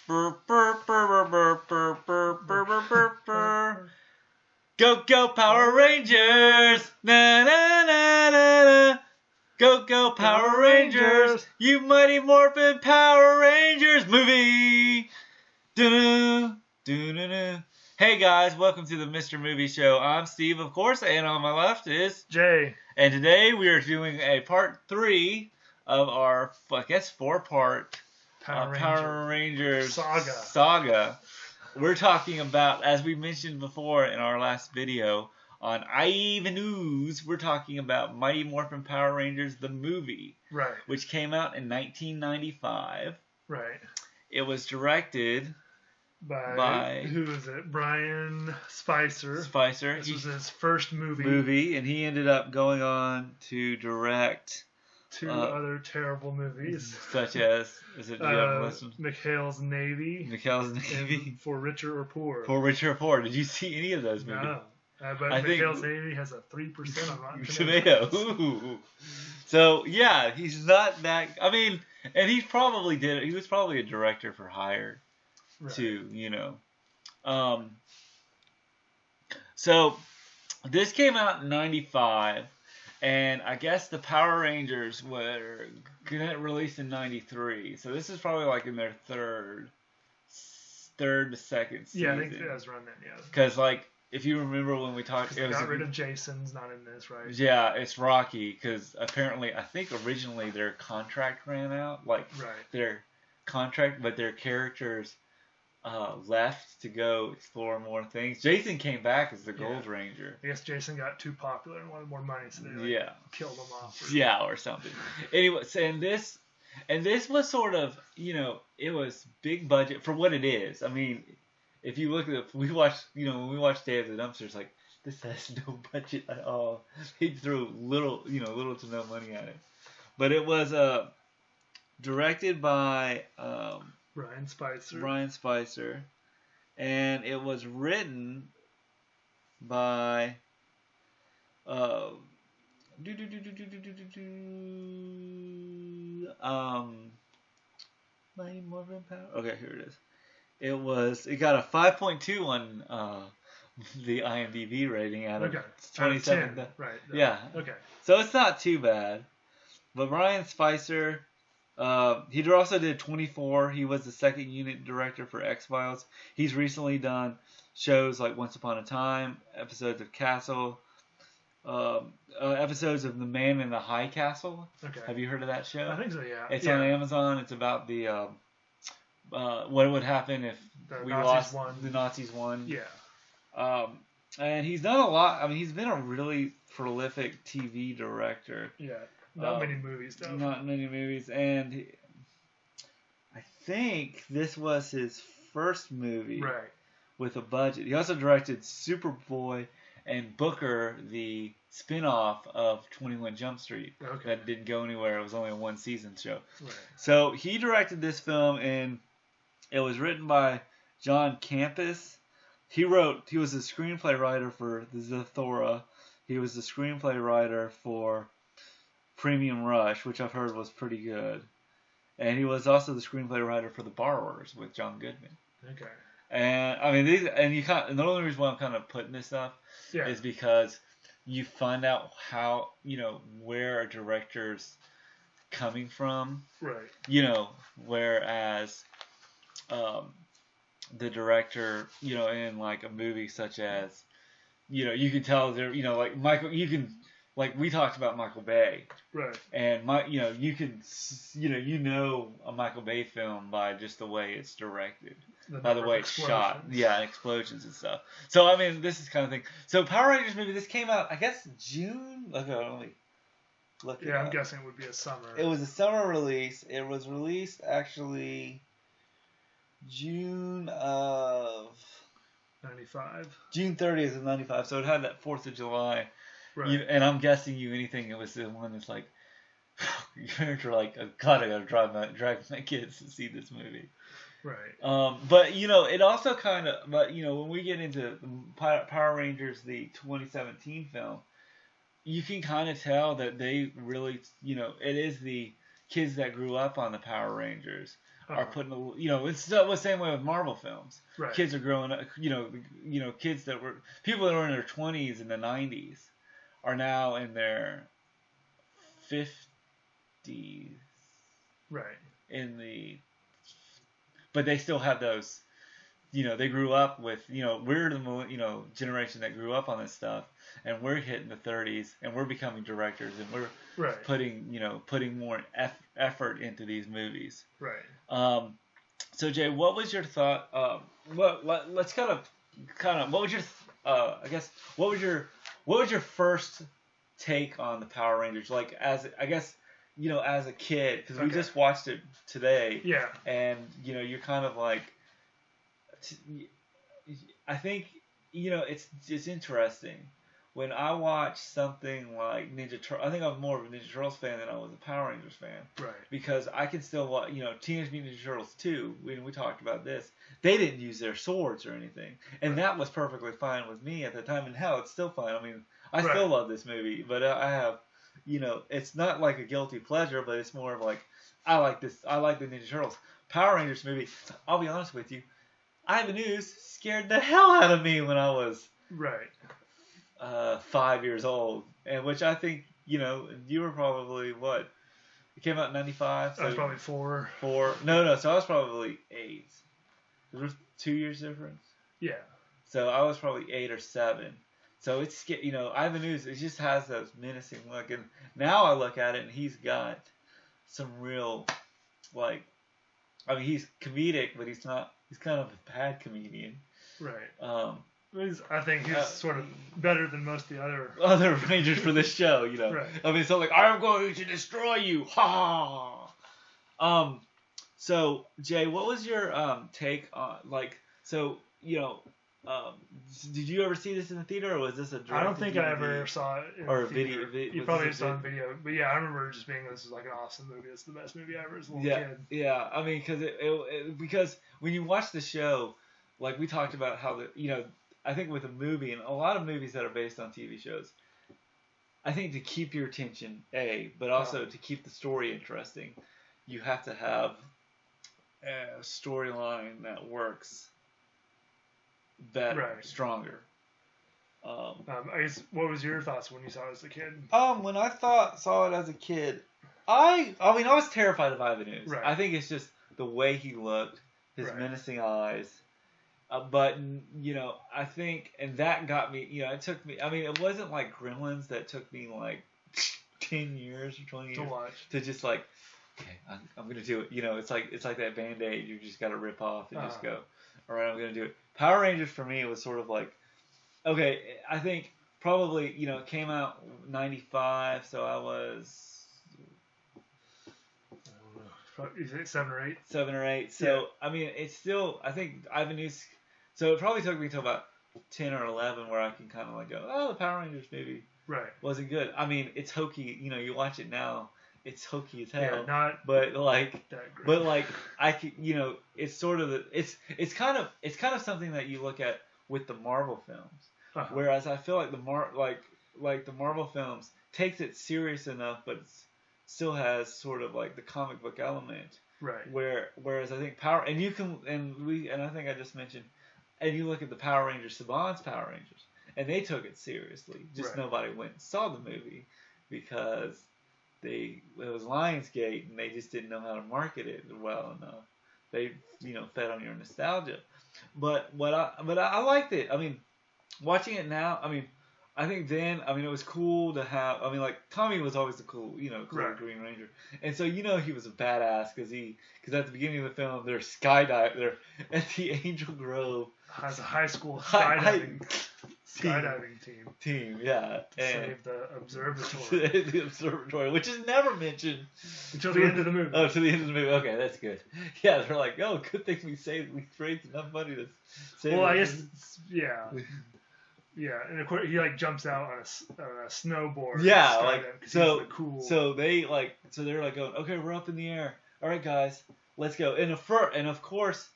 Go go Power Rangers! Na na na na na. Go Power Rangers! You Mighty MOrphin Power Rangers movie! Dun-dun, dun-dun-dun. Hey guys, welcome to the Mr. Movie Show. I'm Steve, of course, and on my left is Jay. And today we are doing a part 3 of our, I guess, 4-part Power Rangers saga. We're talking about, as we mentioned before in our last video on IVANOZZZ, we're talking about Mighty MOrphin Power Rangers, the movie. Right. Which came out in 1995. Right. It was directed by who is it? Brian Spicer. This was his first movie. And he ended up going on to direct two other terrible movies, such as McHale's Navy. And For Richer or Poor. For Richer or Poor. Did you see any of those movies? No. But McHale's Navy has a 3% on Rotten Tomatoes. Ooh. So yeah, he's not that. I mean, and he probably did it. He was probably a director for hire, too. You know. So this came out in '95. And I guess the Power Rangers were released in '93, so this is probably like in their third to second season. Yeah, I think it was around then. Yeah. Because like if you remember when we talked, it got rid of Jason's not in this, right? Yeah, it's Rocky because apparently I think originally their contract ran out, their contract, but their characters left to go explore more things. Jason came back as the Gold Ranger. I guess Jason got too popular and wanted more money, so they killed him off. Or something. Anyways, and this was sort of, you know, it was big budget for what it is. I mean, if you look at when we watched Day of the Dumpsters, like this has no budget at all. He threw little to no money at it. But it was directed by Brian Spicer, and it was written by Mighty MOrphin Power. Okay, here it is. It got a 5.2 on the IMDb rating out of 27. Right. Yeah. Okay. So it's not too bad. But Brian Spicer. He also did 24. He was the second unit director for X-Files. He's recently done shows like Once Upon a Time, episodes of Castle, episodes of The Man in the High Castle. Okay. Have you heard of that show? I think so, yeah. It's on Amazon. It's about the what would happen if the Nazis won. Yeah. And he's done a lot. I mean, he's been a really prolific TV director. Yeah. Not many movies, though. Not many movies, and I think this was his first movie with a budget. He also directed Superboy and Booker, the spin-off of 21 Jump Street. Okay. That didn't go anywhere. It was only a one-season show. Right. So he directed this film, and it was written by John Campus. He was the screenplay writer for The Zathura. He was the screenplay writer for Premium Rush, which I've heard was pretty good. And he was also the screenplay writer for The Borrowers with John Goodman. Okay. And I mean, and the only reason why I'm kind of putting this stuff is because you find out how, where a director's coming from. Right. Whereas the director, in like a movie such as, you can tell they're, like Michael, like we talked about Michael Bay, right? And you can, a Michael Bay film by just the way it's directed, by the way it's shot, explosions and stuff. So I mean, this is kind of thing. So Power Rangers movie, this came out, I guess June. I'm guessing it would be a summer. It was a summer release. It was released actually June of 95. June 30th of 95. So it had that 4th of July. Right. And I'm guessing anything, it was the one that's like, you're like, God, I gotta drag my kids to see this movie. Right. But it also kind of, when we get into Power Rangers, the 2017 film, you can kind of tell that they really, it is the kids that grew up on the Power Rangers are putting, it's the same way with Marvel films. Right. Kids are growing up, kids that were, people that were in their 20s in the 90s are now in their 50s. Right. But they still have those, they grew up with, we're the, generation that grew up on this stuff, and we're hitting the 30s, and we're becoming directors, and we're putting more effort into these movies. Right. So Jay, what was your thought? Let's kind of, what was your, what was your first take on the Power Rangers? Like, as a kid, because we just watched it today. Yeah. And you're kind of like, I think it's interesting when I watch something like Ninja Turtles. I think I'm more of a Ninja Turtles fan than I was a Power Rangers fan. Right. Because I can still watch, Teenage Mutant Ninja Turtles 2. We talked about this. They didn't use their swords or anything, and that was perfectly fine with me at the time. And hell, it's still fine. I mean, I still love this movie, but I have, it's not like a guilty pleasure, but it's more of like, I like this. I like the Ninja Turtles. Power Rangers movie. I'll be honest with you. IVANOZZZ scared the hell out of me when I was 5 years old, and which I think you were probably what? It came out in 95. So I was probably 4. No. So I was probably 8. There's 2 years difference. Yeah. So I was probably 8 or 7. So it's IVANOZZZ. It just has those menacing look, and now I look at it and he's got some real he's comedic, but he's not. He's kind of a bad comedian. Right. I think he's sort of better than most of the other Rangers for this show, Right. I mean, so I'm going to destroy you, ha! So Jay, what was your take on did you ever see this in the theater, or was this a direct? I don't think I ever saw it in or the theater. video. You probably saw it in video, but yeah, I remember just being, this is like an awesome movie. It's the best movie ever as a little kid. Yeah. I mean, because when you watch the show, like we talked about how I think with a movie and a lot of movies that are based on TV shows, I think to keep your attention, but also to keep the story interesting, you have to have a storyline that works better, stronger. I guess, what was your thoughts when you saw it as a kid? When I saw it as a kid, I was terrified of IVANOZZZ. Right. I think it's just the way he looked, his menacing eyes. But I think, and that got me. it took me. I mean, it wasn't like Gremlins that took me like 10 years or 20 years to watch, to just like, okay, I'm gonna do it. It's like that Band-Aid you just gotta rip off and just go, all right, I'm gonna do it. Power Rangers for me was sort of like, okay, I think probably it came out 95, so I was, you say 7 or 8. 7 or 8. So I mean, it's still, I think IVANOZZZ. So it probably took me till about 10 or 11 where I can kind of like go, oh, the Power Rangers movie wasn't good. I mean, it's hokey. You watch it now, it's hokey as hell. Yeah, but like that great. But like I could, it's sort of it's kind of something that you look at with the Marvel films. Whereas I feel like the Marvel films takes it serious enough, but it still has sort of like the comic book element. Right. Whereas I think I think I just mentioned. And you look at the Power Rangers, Saban's Power Rangers, and they took it seriously. Just nobody went and saw the movie because it was Lionsgate, and they just didn't know how to market it well enough. They, fed on your nostalgia. But I liked it. I mean, watching it now, I mean, I think then, I mean, it was cool to have. I mean, like Tommy was always the cool Green Ranger, and so he was a badass because at the beginning of the film they're at the Angel Grove. Has a high school skydiving team, yeah. Save the observatory. The observatory, which is never mentioned until the end of the movie. Oh, to the end of the movie. Okay, that's good. Yeah, they're like, oh, good thing we raised enough money to save. Well, I guess, yeah. Yeah, and of course he jumps out on a snowboard. Yeah, like so. Cool. So they're like going, okay, we're up in the air. All right, guys, let's go. And of course,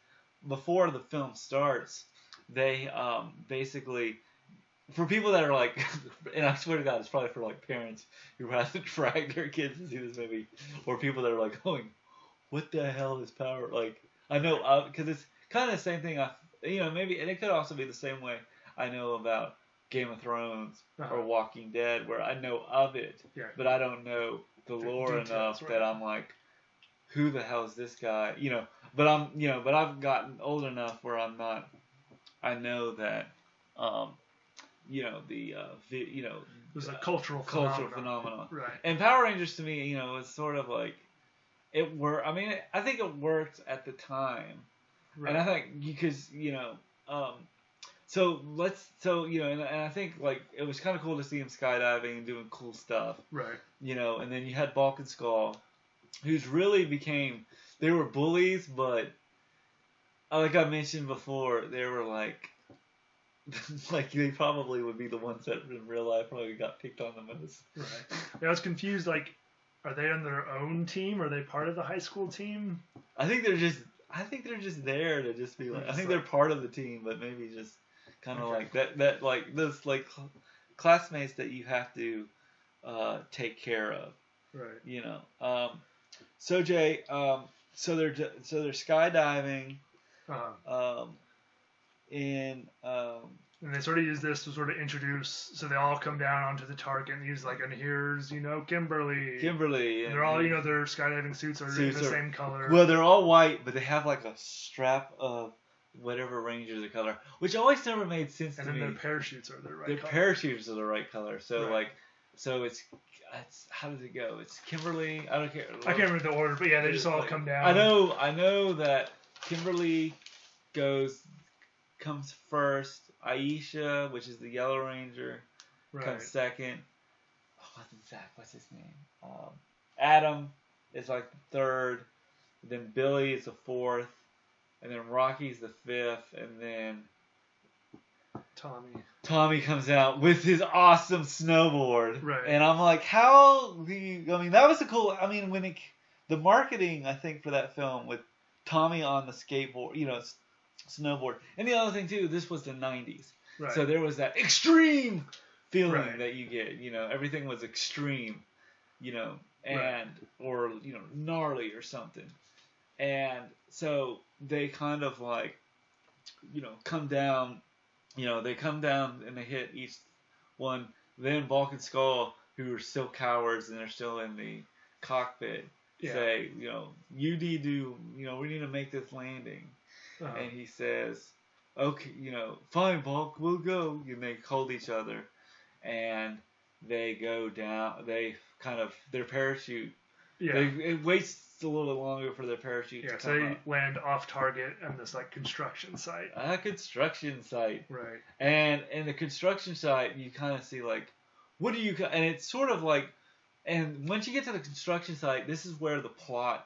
before the film starts, they basically, for people that are like, and I swear to God, it's probably for like parents who rather drag their kids to see this movie, or people that are like going, what the hell is power? Like, I know, because it's kind of the same thing. Maybe, and it could also be the same way I know about Game of Thrones or Walking Dead, where I know of it, but I don't know the lore enough that I'm like, who the hell is this guy? But I've gotten old enough where I'm not. I know that, there's a cultural phenomenon. Right. And Power Rangers to me, is sort of like, it worked. I mean, I think it worked at the time, right. And I think because and I think like it was kind of cool to see him skydiving and doing cool stuff, right? And then you had Bulk and Skull, who's really became. They were bullies, but like I mentioned before, they were like they probably would be the ones that in real life probably got picked on the most. Right. I was confused. Like, are they on their own team? Are they part of the high school team? I think they're just there to just be like. I think they're part of the team, but maybe just kind of like that like those like classmates that you have to take care of. Right. So Jay, so they're skydiving. And they sort of use this to sort of introduce, so they all come down onto the target, and he's like, and here's, Kimberly. And they're all, their skydiving suits are in the same color. Well, they're all white, but they have like a strap of whatever Ranger the color, which always never made sense to me. And then their parachutes are the right color. Their parachutes are the right color. So so it's how does it go? It's Kimberly. I don't care. I can't remember the order, but yeah, they just all come down. I know that Kimberly comes first. Aisha, which is the Yellow Ranger, comes second. What's his name? Adam is like the third. Then Billy is the fourth. And then Rocky's the fifth. And then Tommy comes out with his awesome snowboard. Right. And I'm like, that was when the marketing, I think, for that film with Tommy on the skateboard, snowboard. And the other thing too, this was the 90s. Right. So there was that extreme feeling that you get, everything was extreme, or gnarly or something. And so they kind of like, come down, they come down and they hit each one. Then Bulk and Skull, who are still cowards and they're still in the cockpit, say, we need to make this landing. And he says, okay, fine, Bulk, we'll go. And they hold each other, and they go down. They kind of, their parachute, it waits a little bit longer for their parachute to come so they up. land off target on this, like, construction site. A construction site. Right. And in the construction site, you kind of see, like, and it's sort of like, and once you get to the construction site, this is where the plot,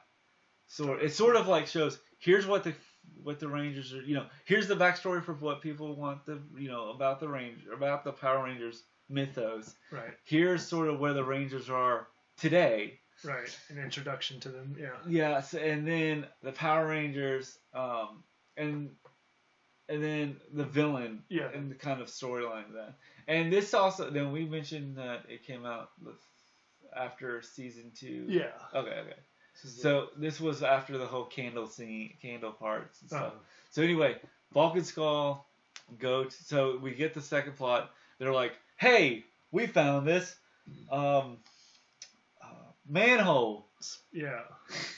it sort of like shows, here's what the Rangers are, here's the backstory for what people want about the Power Rangers mythos. Right. Here's sort of where the Rangers are today. Right. An introduction to them. Yeah. Yes, and then the Power Rangers, and then the villain. Yeah. And the kind of storyline of that. And this also, then we mentioned that it came out after season 2. Yeah. Okay. So this was after the whole candle parts and stuff. So anyway, Bulk and Skull so we get the second plot. They're like, hey, we found this manhole. Yeah,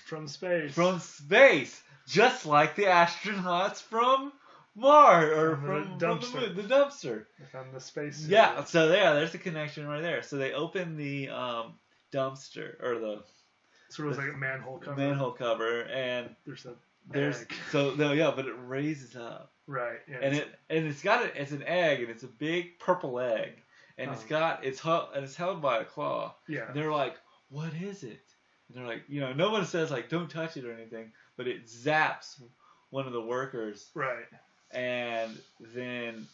from space. From space, just like the astronauts from Mars or from the dumpster. They found the space. Yeah, so there's a connection right there. So they open the dumpster or the. Sort of like a manhole cover. And there's egg. But it raises up. Right. Yeah, and it's an egg, and it's a big purple egg, and it's held by a claw. Yeah. And they're like, what is it? And they're like, no one says like don't touch it or anything, but it zaps one of the workers. Right. And then.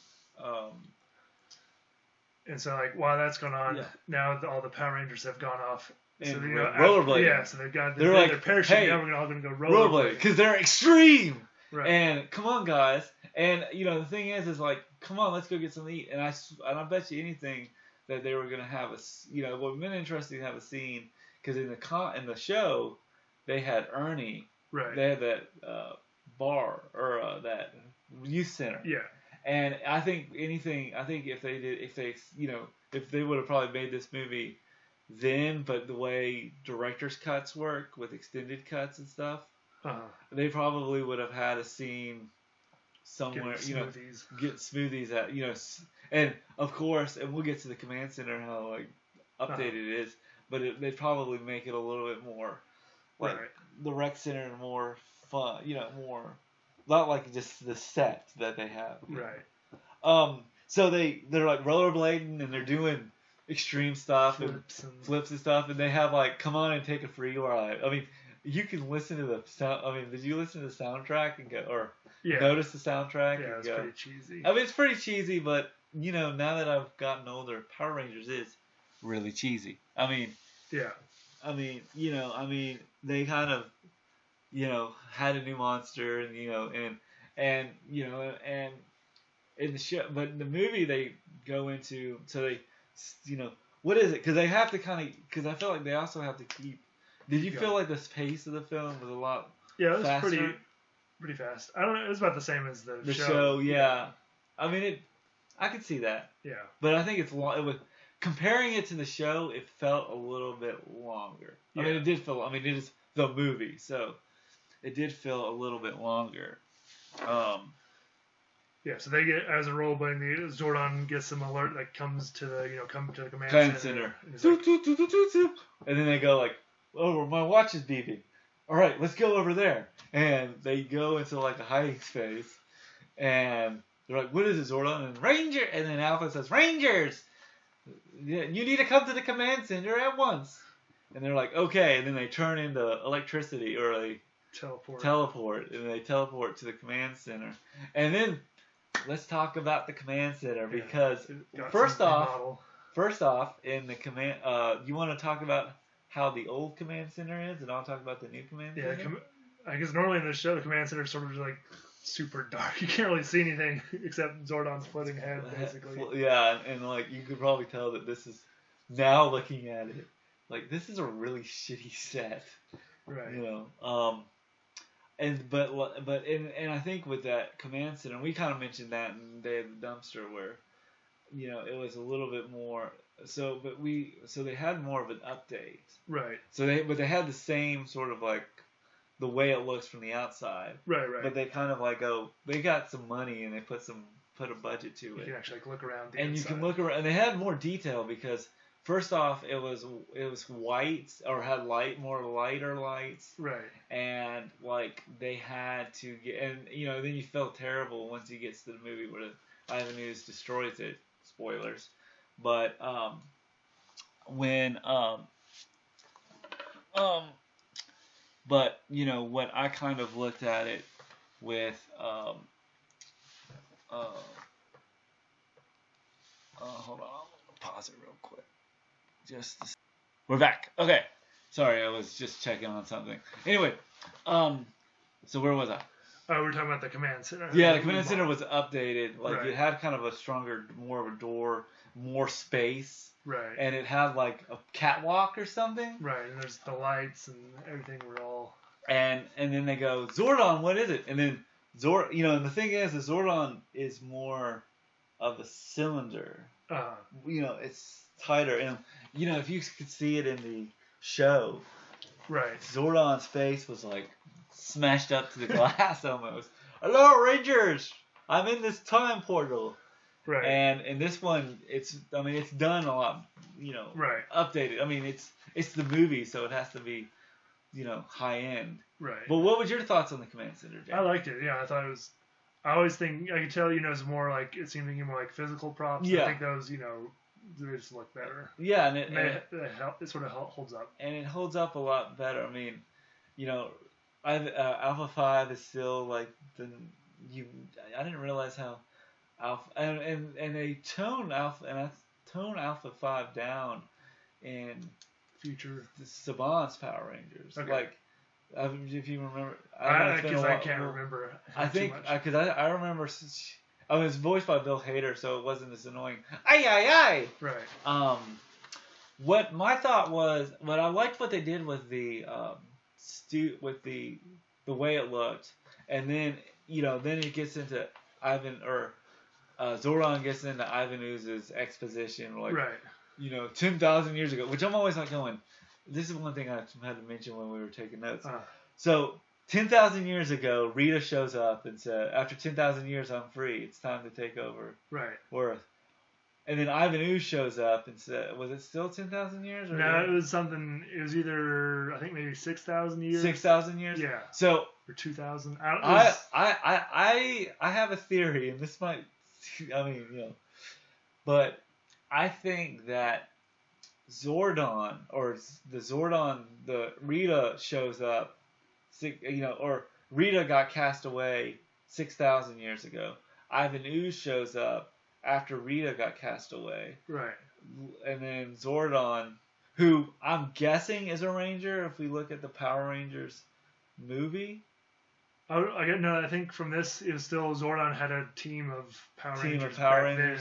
And so like while that's going on, now all the Power Rangers have gone off. And so, rollerblade. Yeah, so they've got their parachute. Hey, now we're all going to go rollerblade. Because they're extreme. Right. And come on, guys. And the thing is like, come on, let's go get something to eat. And I bet you anything that they were going to have it would have been interesting to have a scene because in the show they had Ernie. Right. They had that bar or that youth center. Yeah. And I think if they would have probably made this movie then, but the way director's cuts work with extended cuts and stuff, they probably would have had a scene somewhere, get smoothies at, and of course, and we'll get to the command center how like updated it is, but they'd probably make it a little bit more like the rec center more fun, more not like just the set that they have. Right. So they're like rollerblading and they're doing extreme stuff flips and stuff, and they have like come on and take a free ride. I mean, you can listen to the sound. I mean, did you listen to the soundtrack and go or notice the soundtrack? Yeah, it's pretty cheesy. I mean, it's pretty cheesy, but now that I've gotten older, Power Rangers is really cheesy. I mean, yeah. I mean, they kind of, had a new monster, and and in the show, but in the movie they go into, so they, what is it? Because they have to because I feel like they also have to keep. Did you feel like the pace of the film was a lot? Yeah, it was faster? pretty fast. I don't know. It was about the same as the show. The show, yeah. I mean, I could see that. Yeah. But I think it's long. It was comparing it to the show. It felt a little bit longer. Yeah. I mean, it did feel. I mean, it is the movie, so it did feel a little bit longer. Yeah, so they get as a rollerblading, Zordon gets some alert that comes to the come to the command center. And then they go like, "Oh, my watch is beeping. All right, let's go over there." And they go into like a hiding space, and they're like, "What is it, Zordon?" And Ranger, and then Alpha says, "Rangers, you need to come to the command center at once." And they're like, "Okay." And then they turn into electricity or they teleport, and they teleport to the command center. And then let's talk about the command center because first off, in the command, you want to talk about how the old command center is, and I'll talk about the new command center. Yeah, I guess normally in the show the command center is sort of like super dark. You can't really see anything except Zordon's floating head, basically. Yeah, and like you could probably tell that this is now looking at it, like this is a really shitty set. Right. And I think with that command center, we kind of mentioned that in Day of the Dumpster, where it was a little bit more. So they had more of an update. Right. So they had the same sort of like the way it looks from the outside. Right. But they kind of like they got some money and they put a budget to it. You can actually like look around the and inside. You can look around, and they had more detail because. First off, it was white or had more lighter lights. Right. And like they had to get, and then you felt terrible once you get to the movie where IVANOZZZ destroys it. Spoilers. But what I kind of looked at it with hold on, I'll pause it real quick. We're back. Okay. Sorry, I was just checking on something. Anyway, so where was I? Oh, we were talking about the command center. Yeah, the command center was updated. Like it had kind of a stronger, more of a door, more space. Right. And it had like a catwalk or something. Right, and there's the lights and everything were all. And then they go, Zordon, what is it? And then and the thing is, the Zordon is more of a cylinder. It's tighter, and if you could see it in the show, right, Zordon's face was like smashed up to the glass almost. Hello, Rangers! I'm in this time portal. Right. And in this one, it's done a lot, right, updated. I mean, it's the movie, so it has to be, high end. Right. But what was your thoughts on the command center, Jack? I liked it. Yeah, I thought it was. I always think I could tell, it's more like it seemed to be more like physical props. Yeah. I think those, they just look better. Yeah, and it sort of holds up. And it holds up a lot better. I mean, Alpha 5 is still like I didn't realize how Alpha and they tone Alpha 5 down in future Saban's Power Rangers. Okay. Like if you remember, I can't remember. I think because I remember. I was voiced by Bill Hader, so it wasn't as annoying. Aye. Right. What my thought was, what I liked what they did with the with the way it looked, and then then it gets into Zordon gets into IVANOZZ's exposition, like right. 10,000 years ago, which I'm always like going. This is one thing I had to mention when we were taking notes. So 10,000 years ago, Rita shows up and said, "After 10,000 years, I'm free. It's time to take over Earth." And then IVANOZZ shows up and said, "Was it still 10,000 years?" No, it was something. It was either I think maybe 6,000 years. 6,000 years. Yeah. So or 2,000. I have a theory, and this might, but I think that Zordon the Rita shows up, or Rita got cast away 6,000 years ago. IVANOZZZ shows up after Rita got cast away. Right. And then Zordon, who I'm guessing is a Ranger if we look at the Power Rangers movie. I think from this, it was still Zordon had a team of Power Rangers then,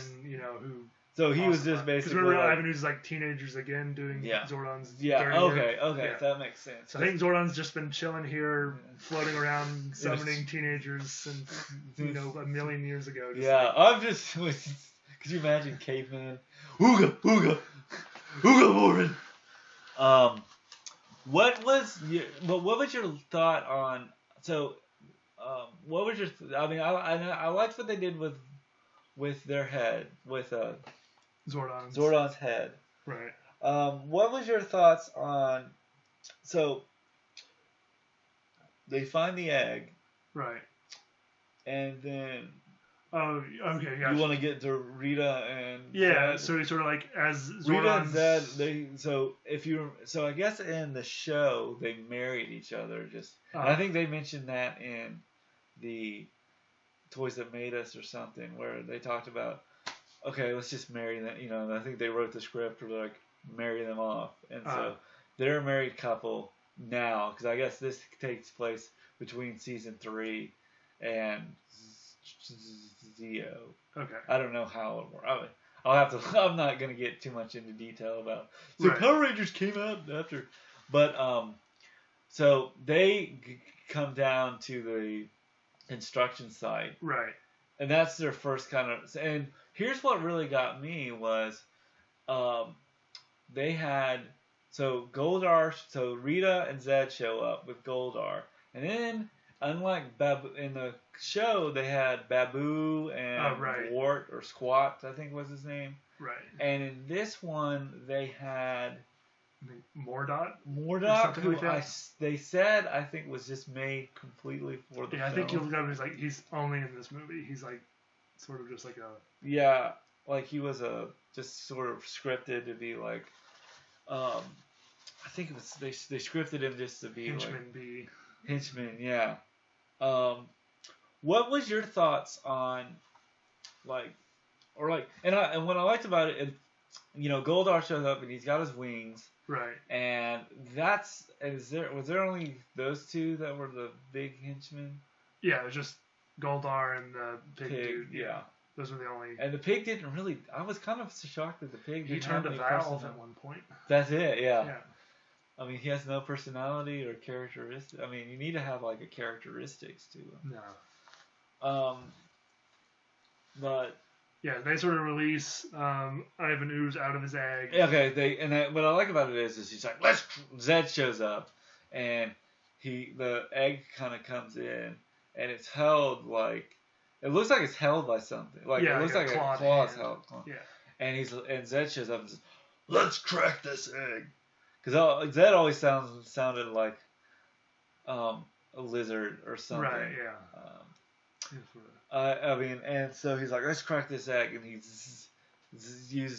who... So he was just basically... Because remember, IVANOZZ's like teenagers again doing Zordon's dirty work. Okay, that makes sense. So I think Zordon's just been chilling here, floating around, summoning teenagers since, a million years ago. I'm just... Could you imagine caveman? Ooga, ooga, ooga, Morin. What was your thought on... So, what was your... I liked what they did with their head, with Zordon's head. Right. What was your thoughts on... So, they find the egg. Right. And then... Oh, okay, yeah. You want to get to Rita and Zed? So it's sort of like as Zordon's... Rita and Zed, so I guess in the show they married each other. And I think they mentioned that in the Toys That Made Us or something, where they talked about, okay, let's just marry them. I think they wrote the script where like marry them off, and so they're a married couple now, because I guess this takes place between season 3 and Zeo. Okay. I don't know how it works. I'll have to. I'm not gonna get too much into detail about. So Power Rangers came out after, but so they come down to the construction site. Right. And that's their first kind of. And here's what really got me was, they had Goldar. So Rita and Zed show up with Goldar, and then. Unlike in the show, they had Babu and Wart or Squat, I think was his name. Right. And in this one, they had Mordot, who they said I think was just made completely for the film. I think you'll look up. He's only in this movie. He's like sort of just like a like he was just sort of scripted to be like I think it was they scripted him just to be Henchman, yeah. What was your thoughts on, and what I liked about it, Goldar shows up and he's got his wings, right? And was there only those two that were the big henchmen? Yeah, it was just Goldar and the pig dude. Yeah, those were the only. And the pig didn't really. I was kind of shocked that the pig. He turned a valve at one point. That's it. Yeah. I mean, he has no personality or characteristics. I mean, you need to have like a characteristics to him. No. But yeah, they sort of release IVANOZZZ out of his egg. Okay, what I like about it is he's like, Zed shows up, and the egg kind of comes in, and it's held it looks like it's held by something. It looks like a claw's held. Yeah. And Zed shows up and says, "Let's crack this egg." Because Zed always sounded like a lizard or something. Right, yeah. And so he's like, let's crack this egg, and he uses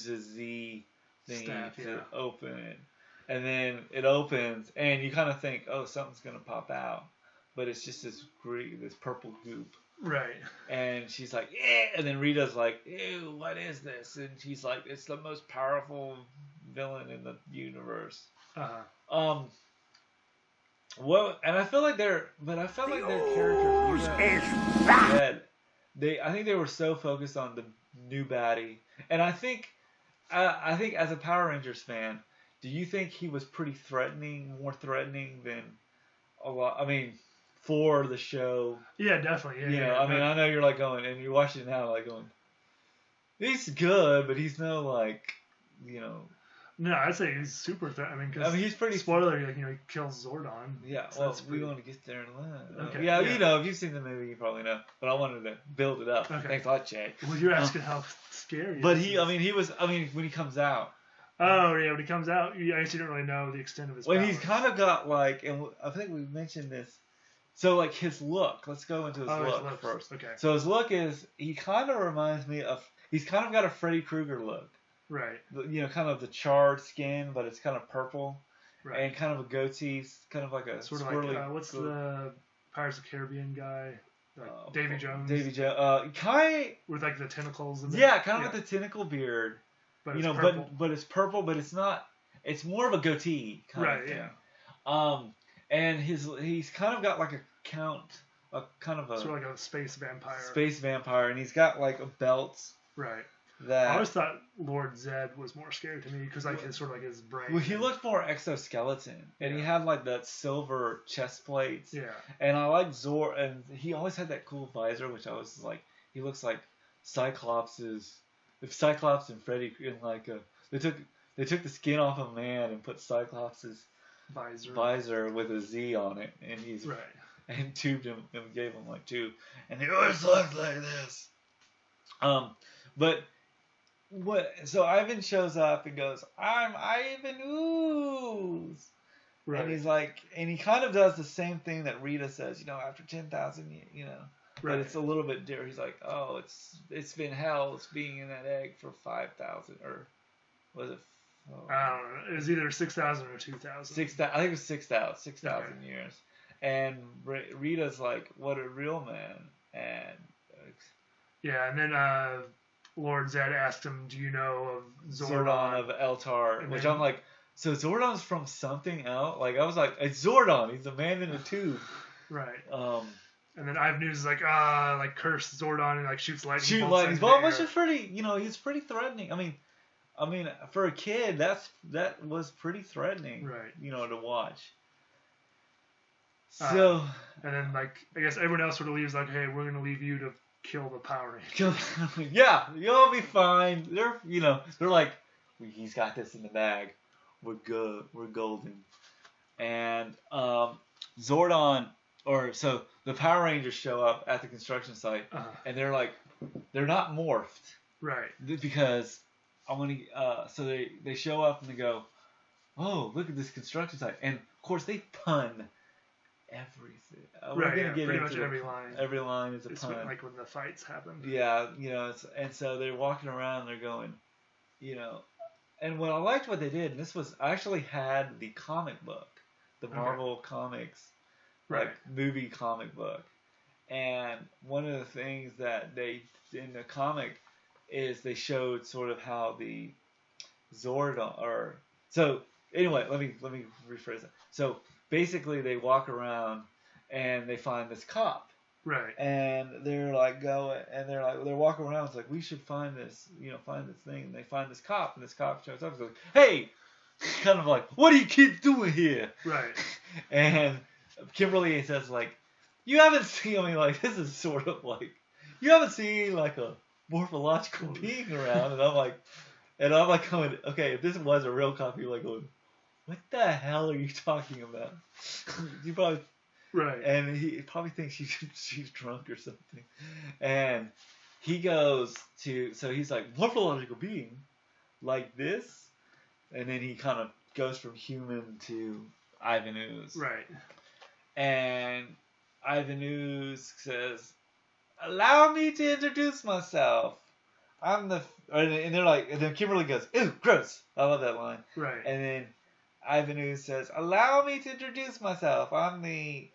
his Z thingy to open it. And then it opens, and you kind of think, oh, something's going to pop out. But it's just this purple goop. Right. And she's like, yeah. And then Rita's like, ew, what is this? And she's like, it's the most powerful villain in the universe. And I feel like their characters is bad. I think they were so focused on the new baddie, and I think as a Power Rangers fan, do you think he was pretty threatening, more threatening than a lot. I mean, for the show. Yeah, definitely. Yeah, you know, I mean, I know you're like going, and you're watching it now, like going, he's good, but he's no like, you know. No, I'd say he's super threatening. I mean, he's pretty. Spoiler, like, he kills Zordon. Yeah, So well, we want to get there in a minute. Okay. Yeah, you know, if you've seen the movie, you probably know. But I wanted to build it up. Okay. Thanks a lot, Jay. Well, you're asking how scary. But when he comes out. Oh yeah, when he comes out, I actually don't really know the extent of his. Well, he's kind of got like, and I think we mentioned this. So like his look. Let's go into his look first. Okay. So his look is, he kind of reminds me of. He's kind of got a Freddy Krueger look. Right. You know, kind of the charred skin, but it's kind of purple. Right. And kind of a goatee, kind of like a sort of like what's the Pirates of the Caribbean guy? Like Davy Jones. Davy Jones. Kind with like the tentacles. And kind of with the tentacle beard. But it's purple. but it's purple, but it's not. It's more of a goatee kind of thing. Yeah. And he's kind of got like a kind of a sort of like a space vampire. Space vampire, and he's got like a belt. Right. I always thought Lord Zed was more scary to me because like his sort of like his brain. Well, he looked more exoskeleton, and he had like that silver chest plates. Yeah. And I like Zor, and he always had that cool visor, which I was like, he looks like Cyclops's. If Cyclops and Freddy in like they took the skin off a man and put Cyclops's visor with a Z on it, and he's and tubed him and gave him like two, and he always looked like this. But. So Ivan shows up and goes, "I'm IVANOZZZ," and he's like, and he kind of does the same thing that Rita says, after 10,000, but it's a little bit different. He's like, "Oh, it's been hell. It's being in that egg for 5,000, or was it?" I don't know. It was either 6,000 or 2,000. 6,000. I think it was 6,000 years. And Rita's like, "What a real man," and and then. Lord Zed asked him, "Do you know of Zordon of Eltar?" Which I'm like, so Zordon's from something else? Like I was like, it's Zordon. He's a man in a tube. Right. And then IVANOZZZ is like curse Zordon and like shoots lightning bolts. Well, which is pretty. He's pretty threatening. I mean, for a kid, that was pretty threatening. Right. To watch. So. And then I guess everyone else sort of leaves like, "Hey, we're gonna leave you to." Kill the Power Rangers. Yeah, you'll be fine. They're like, he's got this in the bag. We're good. We're golden. And Zordon, so the Power Rangers show up at the construction site, and they're not morphed, right? Because so they show up and they go, "Oh, look at this construction site," and of course they pun. Everything. We're gonna get pretty much every line. Every line is a pun. Like when the fights happen. Yeah, and so they're walking around. They're going, and what I liked what they did. And this was I actually had the comic book, the Marvel Comics, movie comic book, and one of the things that they in the comic is they showed sort of how the Zordon so anyway. Let me rephrase it. So. Basically, they walk around and they find this cop. Right. And they're like they're walking around. It's like, we should find this, find this thing. And they find this cop, and this cop shows up. He's like, "Hey," kind of like, "What do you keep doing here?" Right. And Kimberly says like, "You haven't seen." This is sort of like, you haven't seen like a morphological being around, and I'm like going, okay, if this was a real cop, you're like going. What the hell are you talking about? You probably and he probably thinks she's drunk or something. And he goes so he's like, morphological being like this, and then he kind of goes from human to IVANOZZZ. Right. And IVANOZZZ says, "Allow me to introduce myself. I'm the," and they're like, and then Kimberly goes, "Ew, gross." I love that line. Right. And then IVANOZZZ says, "Allow me to introduce myself. I'm the."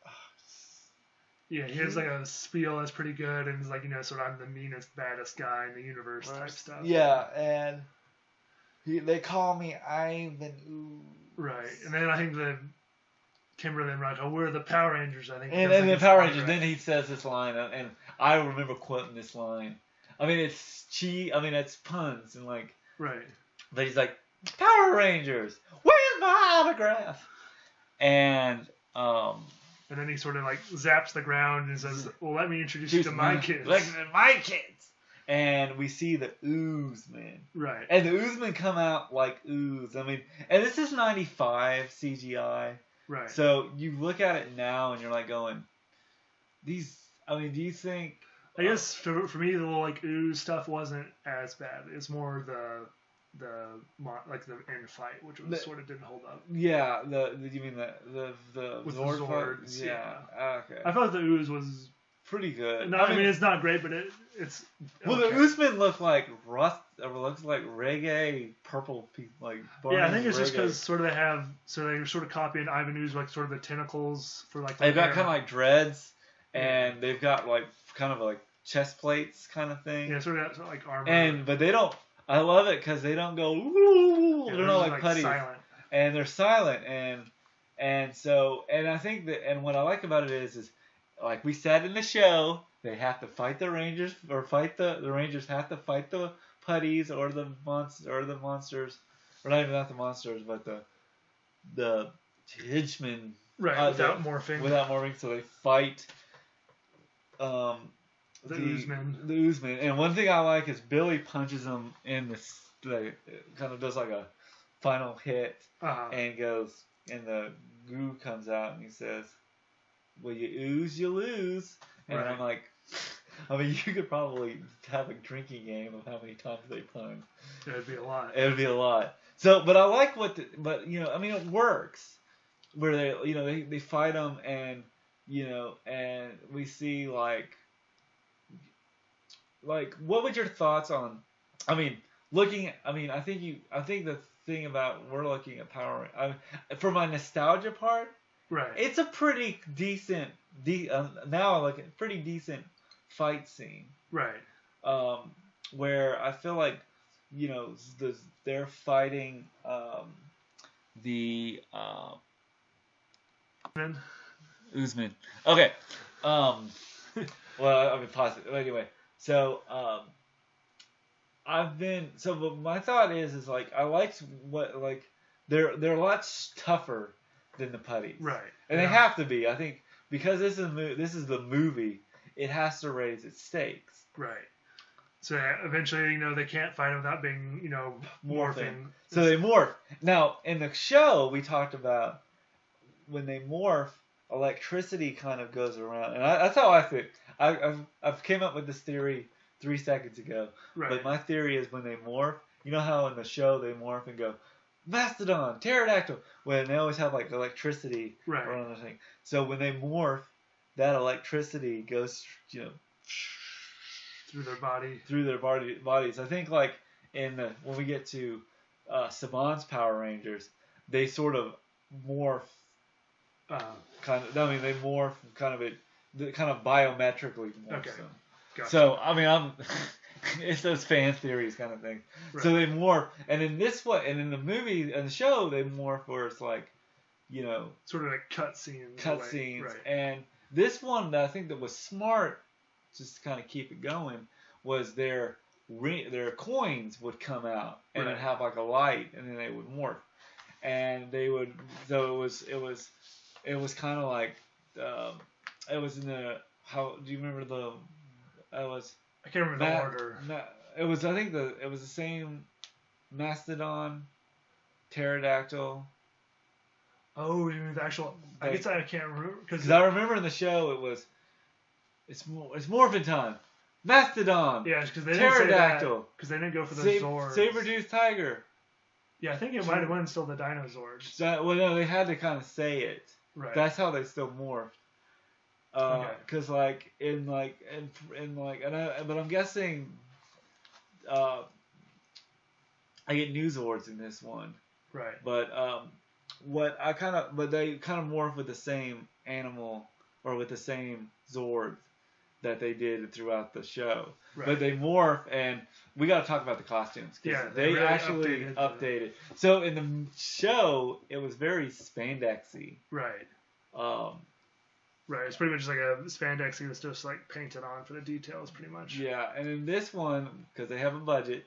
Yeah, he has like a spiel that's pretty good, and he's like, sort of, "I'm the meanest, baddest guy in the universe" type stuff. Yeah, and they call me IVANOZZZ. Right, and then I think Kimberly and Raj, we're the Power Rangers. I think. And then the Power Rangers. Then he says this line, and I remember quoting this line. It's puns and like. Right. But he's like, "Power Rangers, where's my autograph?" And And then he sort of like zaps the ground and says, "Well, let me introduce you to my kids." Like my kids. And we see the oozmen. Right. And the oozmen come out like ooze. I mean, and this is 95 CGI. Right. So you look at it now and you're like going, these. I mean, do you think? I guess for me, the little like ooze stuff wasn't as bad. It's more the end fight, which was sort of didn't hold up. Yeah, you mean the with Zord the Zords? fight? Yeah. Okay. I thought the ooze was pretty good. No, I mean it's not great, but it's. Well, okay. the Oozmen look like rust. Or looks like reggae, purple people, like. Yeah, I think it's just because they they're sort of copying IVANOZZZ, like sort of the tentacles for like. They've got kind of like dreads, and they've got like kind of like chest plates kind of thing. Yeah, sort of like armor. But they don't. I love it because they don't go. Ooh, yeah, they're not like putty. Silent. And they're silent, and I think that, and what I like about it is like we said in the show, they have to fight the Rangers, or the Rangers have to fight the putties or the monsters, or not the monsters, but the henchmen. Right, without morphing. So they fight. The Oozmen. The Oozmen. And one thing I like is Billy punches them in kind of does like a final hit, and goes, and the goo comes out and he says, "Well, you ooze, you lose." And I'm like, I mean, you could probably have a drinking game of how many times they pun. It would be a lot. It would be a lot. So, but I like but I mean, it works. Where they fight them, and and we see like what would your thoughts on? I mean, I think the thing about we're looking at Power. For my nostalgia part, right? It's a pretty decent. Now I look at pretty decent fight scene, right? Where I feel like they're fighting the Oozmen. Okay. Well, I mean, positive. Anyway, so but my thought is like I liked what like they're a lot tougher than the putties, right? And they have to be. I think because this is the movie, it has to raise its stakes, right? So eventually, they can't fight without being, morphing. So they morph. Now in the show, we talked about when they morph, electricity kind of goes around, and that's how I think. I've came up with this theory 3 seconds ago, right. But my theory is when they morph, you know how in the show they morph and go, Mastodon, Pterodactyl, when they always have like electricity around the thing. So when they morph, that electricity goes, through their bodies. I think like when we get to Saban's Power Rangers, they sort of morph. They morph kind of biometrically morph. Okay. Gotcha. So I mean, it's those fan theories kind of thing. Right. So they morph, and in the movie and the show they morph where it's like, sort of like cutscenes. Right. And this one that I think that was smart, just to kind of keep it going, was their coins would come out and it'd have like a light, and then they would morph, and they would. So it was kind of like it was in the how do you remember the I can't remember the order. It was it was the same Mastodon, Pterodactyl. Oh, you mean the actual? I guess I can't remember because I remember in the show it's morphin' time, Mastodon. Yeah, because they Pterodactyl. didn't say that because they didn't go for the Zords. Saber-toothed tiger. Yeah, I think it might have been still the Dino Zords. Well, no, they had to kind of say it. Right. That's how they still morphed. Because but I'm guessing I get new Zords in this one. Right. But they kind of morph with the same animal or with the same Zord that they did throughout the show. Right. But they morph, and we got to talk about the costumes. Yeah, they really actually updated. So in the show, it was very spandexy. Right. Right, it's pretty much like a spandex that's just like painted on for the details, pretty much. Yeah, and in this one, because they have a budget,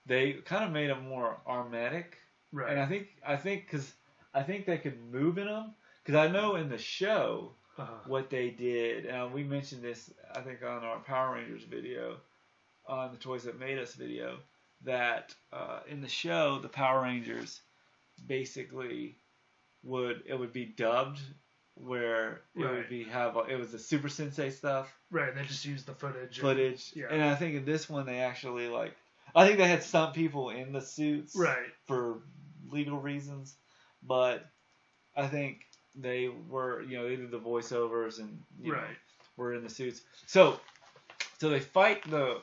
they kind of made them more armatic. Right. And I think they could move in them, because I know in the show what they did. We mentioned this, I think, on our Power Rangers video, on the Toys That Made Us video, that in the show, the Power Rangers basically would be dubbed, where it would be it was the Super Sensei stuff. Right, they just used the footage. And I think in this one they actually I think they had some people in the suits for legal reasons, but I think they were, they did the voiceovers and were in the suits. So they fight the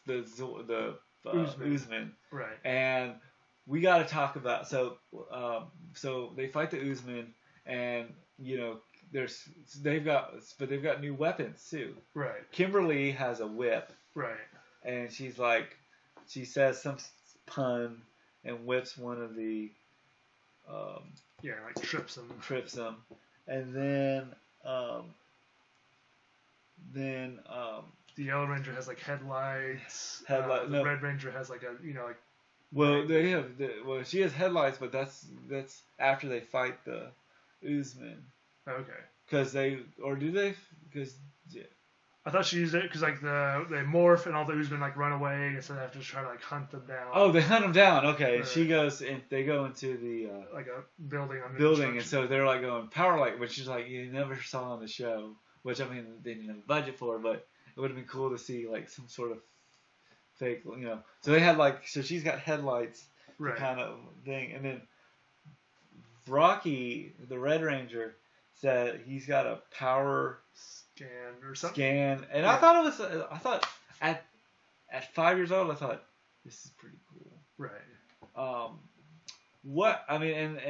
Uzzman. Right. And we got to talk about so they fight the Uzzman, and they've got new weapons too. Right. Kimberly has a whip. Right. And she says some pun and whips one of the trips them. And then the Yellow Ranger has headlights. The Red Ranger has she has headlights, but that's after they fight the Uzzman. Okay. Because I thought she used it because they morph and all the Uzzman run away, and so they have to try to hunt them down. Oh, they hunt them down. Okay. And she goes and they go into the a building and so they're going power light, which is you never saw on the show. Which they didn't have a budget for, but it would have been cool to see some sort of fake, So they had so she's got headlights, kind of thing, and then Rocky, the Red Ranger, said he's got a power scan, and I thought at 5 years old I thought this is pretty cool. Right.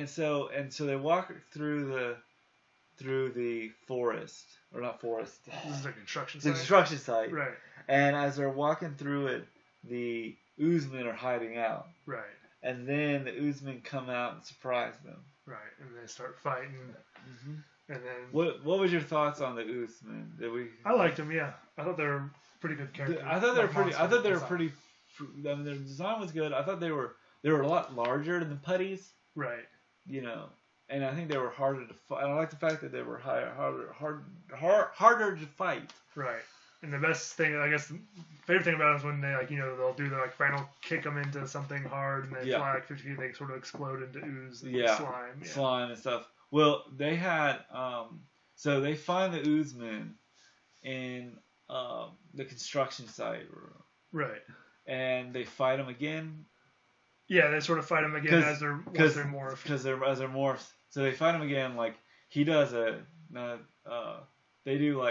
So they walk through the forest, or not forest. This is a construction site. The construction site. Right. And as they're walking through it, the Uzzman are hiding out. Right. And then the Uzzman come out and surprise them. Right. And they start fighting. Mm-hmm. And then what was your thoughts on the Uzzman? I liked them. Yeah. I thought they were pretty good characters. I thought they were pretty. I mean, their design was good. I thought they were a lot larger than the putties. Right. And I think they were harder to fight. I like the fact that they were harder to fight. Right. And the best thing, I guess, favorite thing about it is when they they'll do the final kick them into something hard, and they fly 50 feet, they sort of explode into ooze and slime. Yeah. Slime and stuff. Well, they had so they find the Uzzman in the construction site. Right. And they fight them again. Yeah, they sort of fight him again as they're morphed. As they're morphed. So they fight him again. He does they do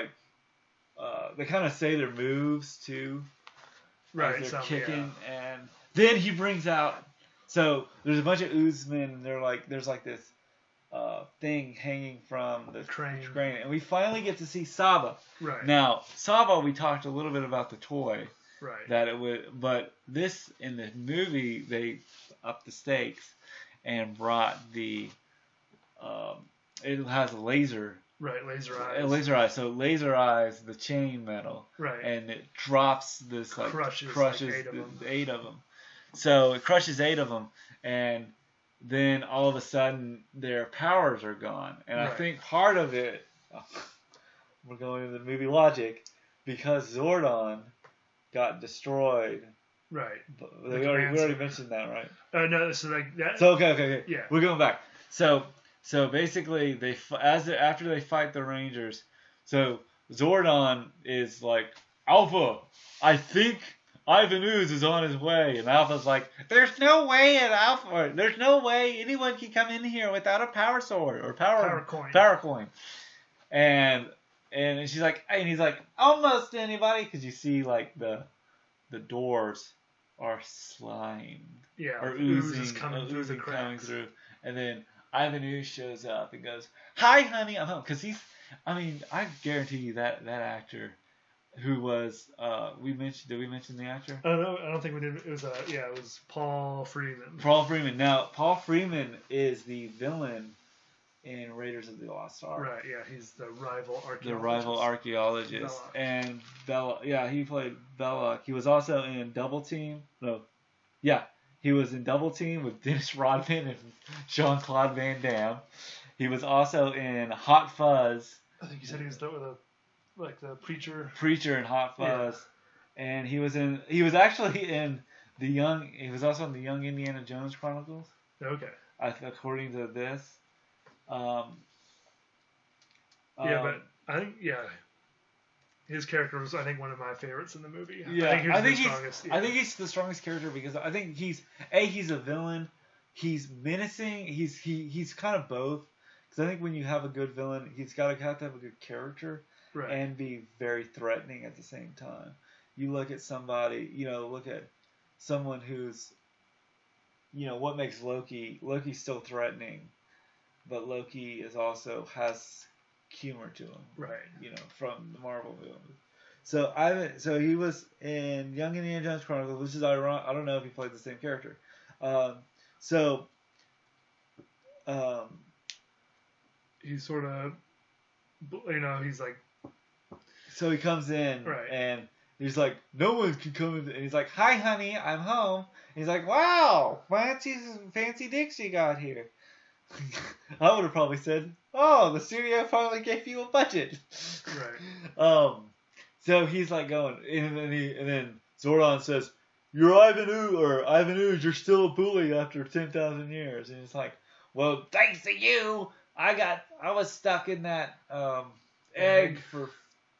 they kind of say their moves too. Right. As they're kicking, and then he brings out. So there's a bunch of Uzzmen, and there's this thing hanging from the crane, and we finally get to see Saba. Right. Now Saba, we talked a little bit about the toy. Right. That it would, but this in the movie they upped the stakes and brought the. It has a laser. Right, laser eyes. Laser eyes. So laser eyes, the chain metal. Right. And it drops this crushes 8 of them. So it crushes 8 of them, and then all of a sudden their powers are gone. And I think part of it, we're going into the movie logic, because Zordon got destroyed. Right. We already mentioned that, right? No. So that. So okay. Yeah. We're going back. So basically, after they fight the Rangers, so Zordon is like, Alpha, I think IVANOZZZ is on his way, and Alpha's like, there's no way anyone can come in here without a power sword or power coin. And she's like, and he's like, almost anybody, because you see the doors are slimed. Yeah, or oozing, is coming through the cracks. And then IVANOZZZ shows up and goes, hi honey, I'm home. Because I guarantee you that actor who was, did we mention the actor? I don't think we did. It was, it was Paul Freeman. Paul Freeman. Now, Paul Freeman is the villain in Raiders of the Lost Ark. Right, yeah, he's the rival archaeologist. Belloc. And Belloc, he played Belloc. He was also in Double Team. He was in Double Team with Dennis Rodman and Jean-Claude Van Damme. He was also in Hot Fuzz I think you said he was the preacher. Preacher in Hot Fuzz, and he was actually in he was also in the Young Indiana Jones Chronicles. Okay. According to this. But I think his character was, I think, one of my favorites in the movie. Yeah, I think he's the strongest. I think he's the strongest character because I think he's a villain. He's menacing. He's kind of both. Because I think when you have a good villain, he's have to have a good character and be very threatening at the same time. You look at somebody, look at someone who's, what makes Loki's still threatening, but Loki has humor to him, right? From the Marvel movies. So he was in Young Indiana Jones Chronicles, which is ironic. I don't know if he played the same character. He's sort of, he's like. So he comes in, and he's like, no one can come in. And he's like, hi, honey, I'm home. And he's like, wow, fancy dicks you got here. I would have probably said, oh, the studio finally gave you a budget. Right. So he's like going, and then Zordon says, you're Ivan you're still a bully after 10,000 years. And it's like, well, thanks to you, I was stuck in that egg for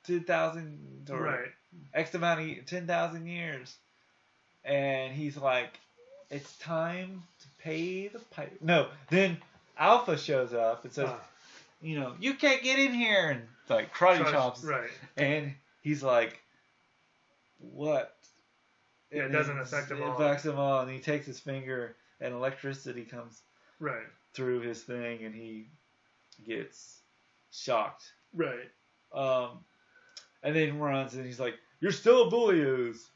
10,000 or X amount of 10,000 years. And he's like, it's time to pay the piper. No, then Alpha shows up and says, you can't get in here, and like karate chops. Right. And he's like, what? Yeah, it doesn't affect him all. It affects him all, and he takes his finger, and electricity comes through his thing, and he gets shocked. Right. And then runs, and he's like, you're still a bully, Ooze.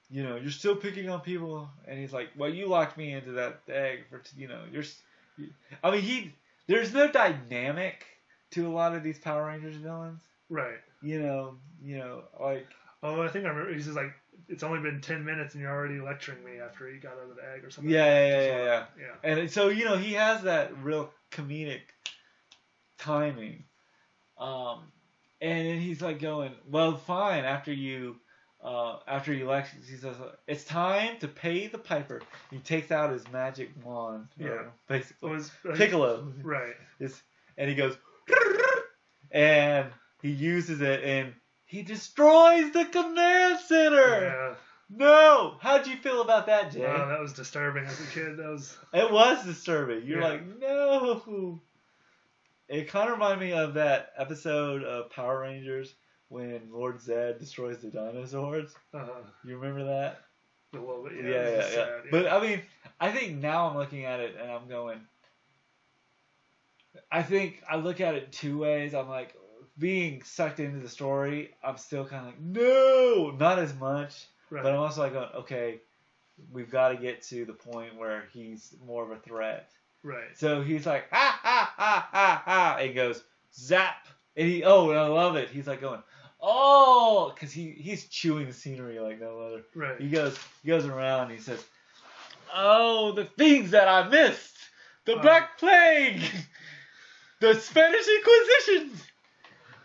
You're still picking on people. And he's like, well, you locked me into that egg for, there's no dynamic to a lot of these Power Rangers villains. Right. Like. Oh, I think I remember. He's just like, it's only been 10 minutes and you're already lecturing me after he got out of the egg or something. Yeah. And so, he has that real comedic timing. And then he's like going, well, fine, after you lecture, he says, it's time to pay the piper. He takes out his magic wand. Basically. Piccolo. Right. And he goes, and he uses it, and he destroys the command center. Yeah. No! How'd you feel about that, Jay? Oh, that was disturbing as a kid. It was disturbing. You're like, no! It kind of reminded me of that episode of Power Rangers when Lord Zed destroys the dinosaurs. You remember that? A little bit, yeah. Sad, yeah. But, I think now I'm looking at it and I'm going... I think I look at it two ways. I'm like, being sucked into the story, I'm still kind of like, no! Not as much. Right. But I'm also like, okay, we've got to get to the point where he's more of a threat. Right. So he's like, ha, ha, ha, ha, ha, and he goes, zap. And and I love it. He's like going, oh, because he's chewing the scenery like no other. Right. He goes around and he says, oh, the things that I missed. The Black Plague. The Spanish Inquisition.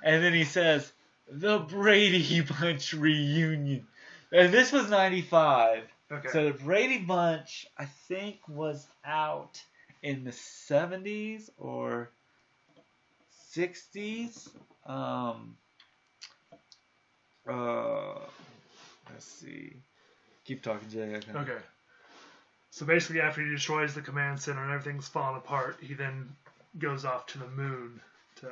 And then he says, the Brady Bunch reunion. And this was 95. Okay. So the Brady Bunch, I think, was out in the 70s or 60s. Let's see. Keep talking, Jay. Okay. So basically, after he destroys the command center and everything's falling apart, he then goes off to the moon to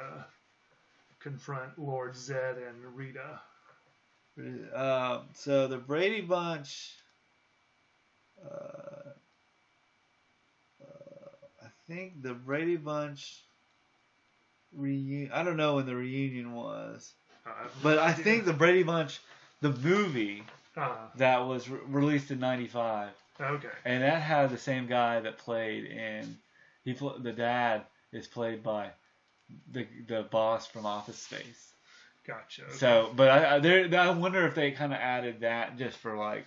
confront Lord Zed and Rita. So the Brady Bunch, I think the Brady Bunch reunion. I don't know when the reunion was, but I think the Brady Bunch, the movie that was released in '95. Okay. And that had the same guy that played in. The dad is played by the boss from Office Space. Gotcha. Okay. So, but I wonder if they kind of added that just for like,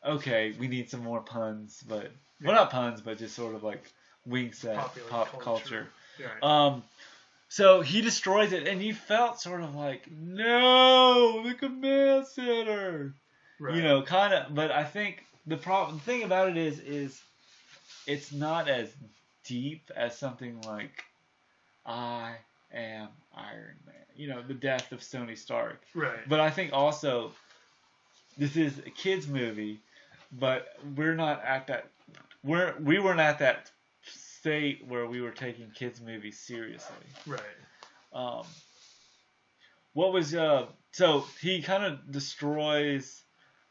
okay, we need some more puns, but well, not puns, but just sort of like winks at pop culture. Right. So he destroys it, and you felt sort of like, no, the command center. Right. You know, kind of. But I think the thing about it is it's not as deep as something like I Am Iron Man. You know, the death of Tony Stark. Right. But I think also this is a kids movie, but we're not at that. We weren't at that state where we were taking kids movies seriously. Right. What was so he kind of destroys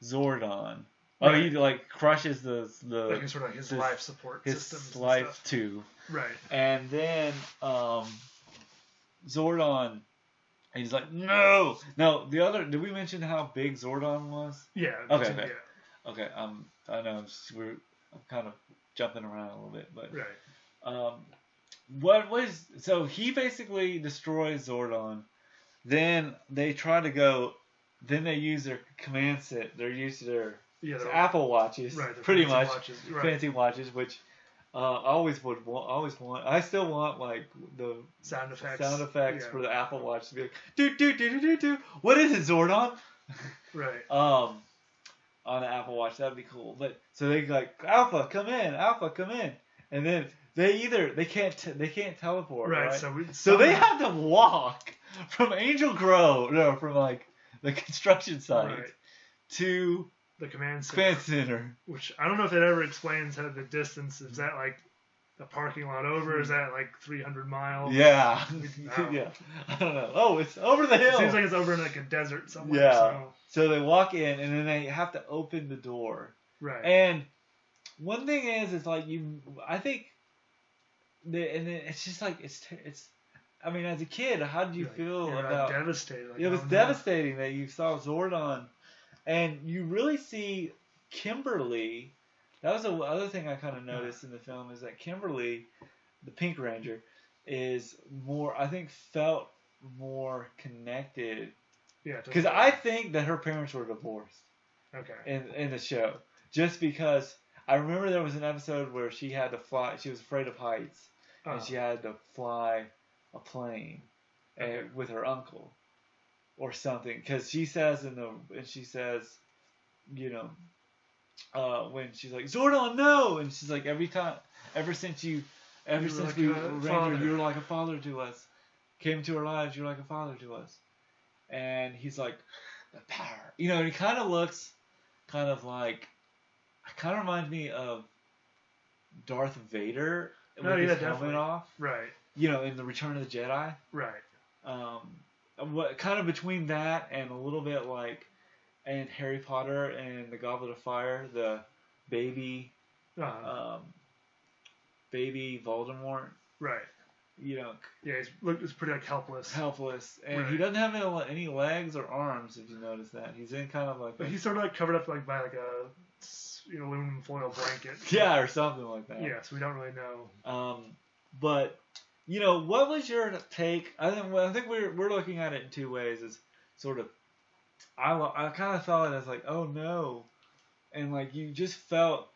Zordon. Oh, Right. he like crushes the like sort of his life support his systems. life tube. Right. And then Zordon, he's like, no. Now the other, did we mention how big Zordon was? Yeah. Okay. Yeah. Okay. I know I'm kind of jumping around a little bit, but right. What was so he basically destroys Zordon. Then they try to go. Then they use their command set. They're used to their Apple watches, right? Pretty much watches, right. fancy watches, which I always want. I still want like the sound effects for the Apple Watch to be like do. What is it, Zordon? Right. On the Apple Watch, that'd be cool. But so they like Alpha, come in, and then they can't teleport, right? So they have to walk from Angel Grove, from like the construction site to the command center. Which I don't know if it ever explains how the distance is. That like the parking lot over? Is that like 300 miles? Yeah. Yeah. I don't know. Oh, it's over the hill. It seems like it's over in like a desert somewhere. Yeah. So they walk in and then they have to open the door. Right. And one thing is like I think, and then it's just like it's. I mean, as a kid, how did you feel about? Devastated. Like, it was devastating that you saw Zordon, and you really see Kimberly. That was the other thing I kind of noticed in the film is that Kimberly, the Pink Ranger, is more. I think felt more connected. Yeah. Because I think that her parents were divorced. Okay. In the show, just because I remember there was an episode where she had to fly. She was afraid of heights, and she had to fly a plane with her uncle or something. Because she says when she's like, Zordon, no, and she's like, ever since we Ranger, you were like a father to us. Came to our lives, you're like a father to us. And he's like, the power. You know, he kind of looks kind of reminds me of Darth Vader with his helmet off. Right. You know, in the Return of the Jedi. Right. What kind of between that and a little bit like, and Harry Potter and the Goblet of Fire, the baby, baby Voldemort. Right. You know. Yeah, he's pretty like helpless. And he doesn't have any legs or arms. If you notice that, he's in kind of like. But he's sort of like covered up like by like a aluminum foil blanket. Yeah, or something like that. Yeah, so we don't really know. But what was your take? I think we're looking at it in two ways. As sort of, I kind of saw it as like, oh no, and like you felt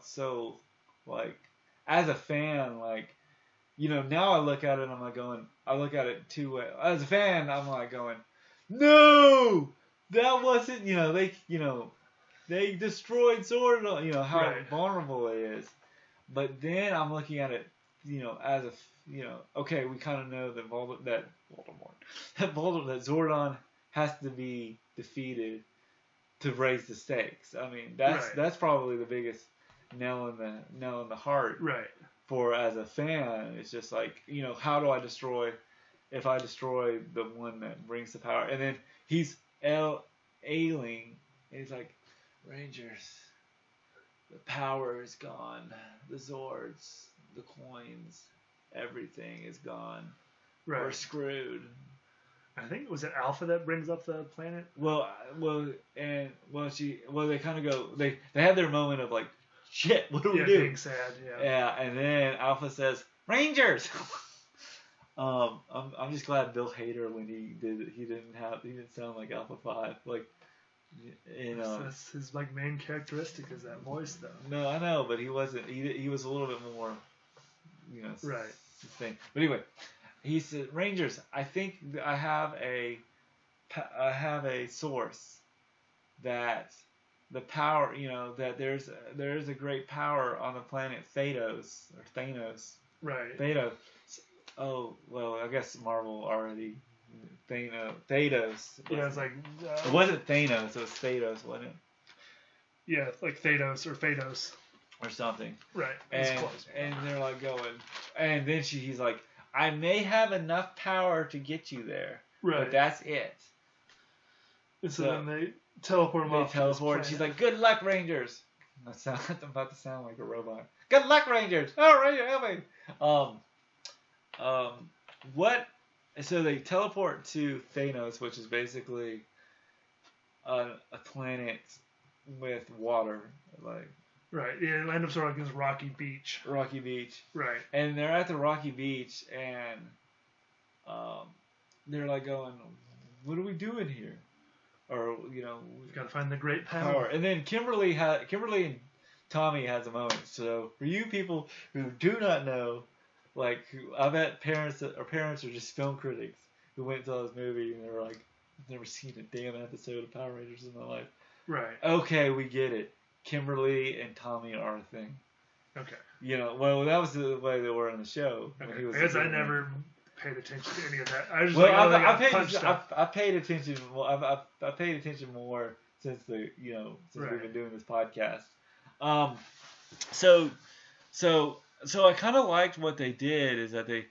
so like as a fan like. Now I look at it and I'm like going, I look at it two ways. As a fan, I'm like going, no, that wasn't, they destroyed Zordon, how vulnerable it is. But then I'm looking at it, as a, okay, we kind of know that that Zordon has to be defeated to raise the stakes. I mean, that's probably the biggest nail in the heart. Right. For as a fan, it's just like, how do I destroy, if I destroy the one that brings the power? And then he's ailing, and he's like, Rangers, the power is gone, the Zords, the coins, everything is gone. Right. We're screwed. I think, was it Alpha that brings up the planet? They kind of go, they have their moment of like, shit, what do we do? Being sad, yeah. And then Alpha says, Rangers! I'm just glad Bill Hader, when he did it, he didn't sound like Alpha 5. Like, That's his like main characteristic is that voice, though. No, I know, but he wasn't, he was a little bit more, right. thing. But anyway, he said, Rangers, I think I have a source that the power, that there's a great power on the planet Thanos or Thanos. Right. Thanos. Oh well, I guess Marvel already. Thanos. Yeah, it's like. It wasn't Thanos. It was Thanos, wasn't it? Yeah, like Thanos or Phaedos. Or something. Right. And, close. And they're like going, and then he's like, I may have enough power to get you there, right? But that's it. And so then they teleport him off. They teleport. She's like, "Good luck, Rangers." I'm about to sound like a robot. Good luck, Rangers. Oh, Ranger, help me. What? So they teleport to Thanos, which is basically a planet with water, like. Right. Yeah, it ends up sort of like this rocky beach. Rocky Beach. Right. And they're at the Rocky Beach, and they're like going, "What are we doing here?" Or we've got to find the great power. And then Kimberly and Tommy has a moment. So for you people who do not know, like I bet parents are just film critics who went and saw this movie and they were like, "I've never seen a damn episode of Power Rangers in my life." Right. Okay, we get it. Kimberly and Tommy are a thing. Okay. Well, that was the way they were in the show. Okay. I guess I never paid attention to any of that. I just I paid attention. Well, I paid attention more since since we've been doing this podcast. So I kind of liked what they did is that this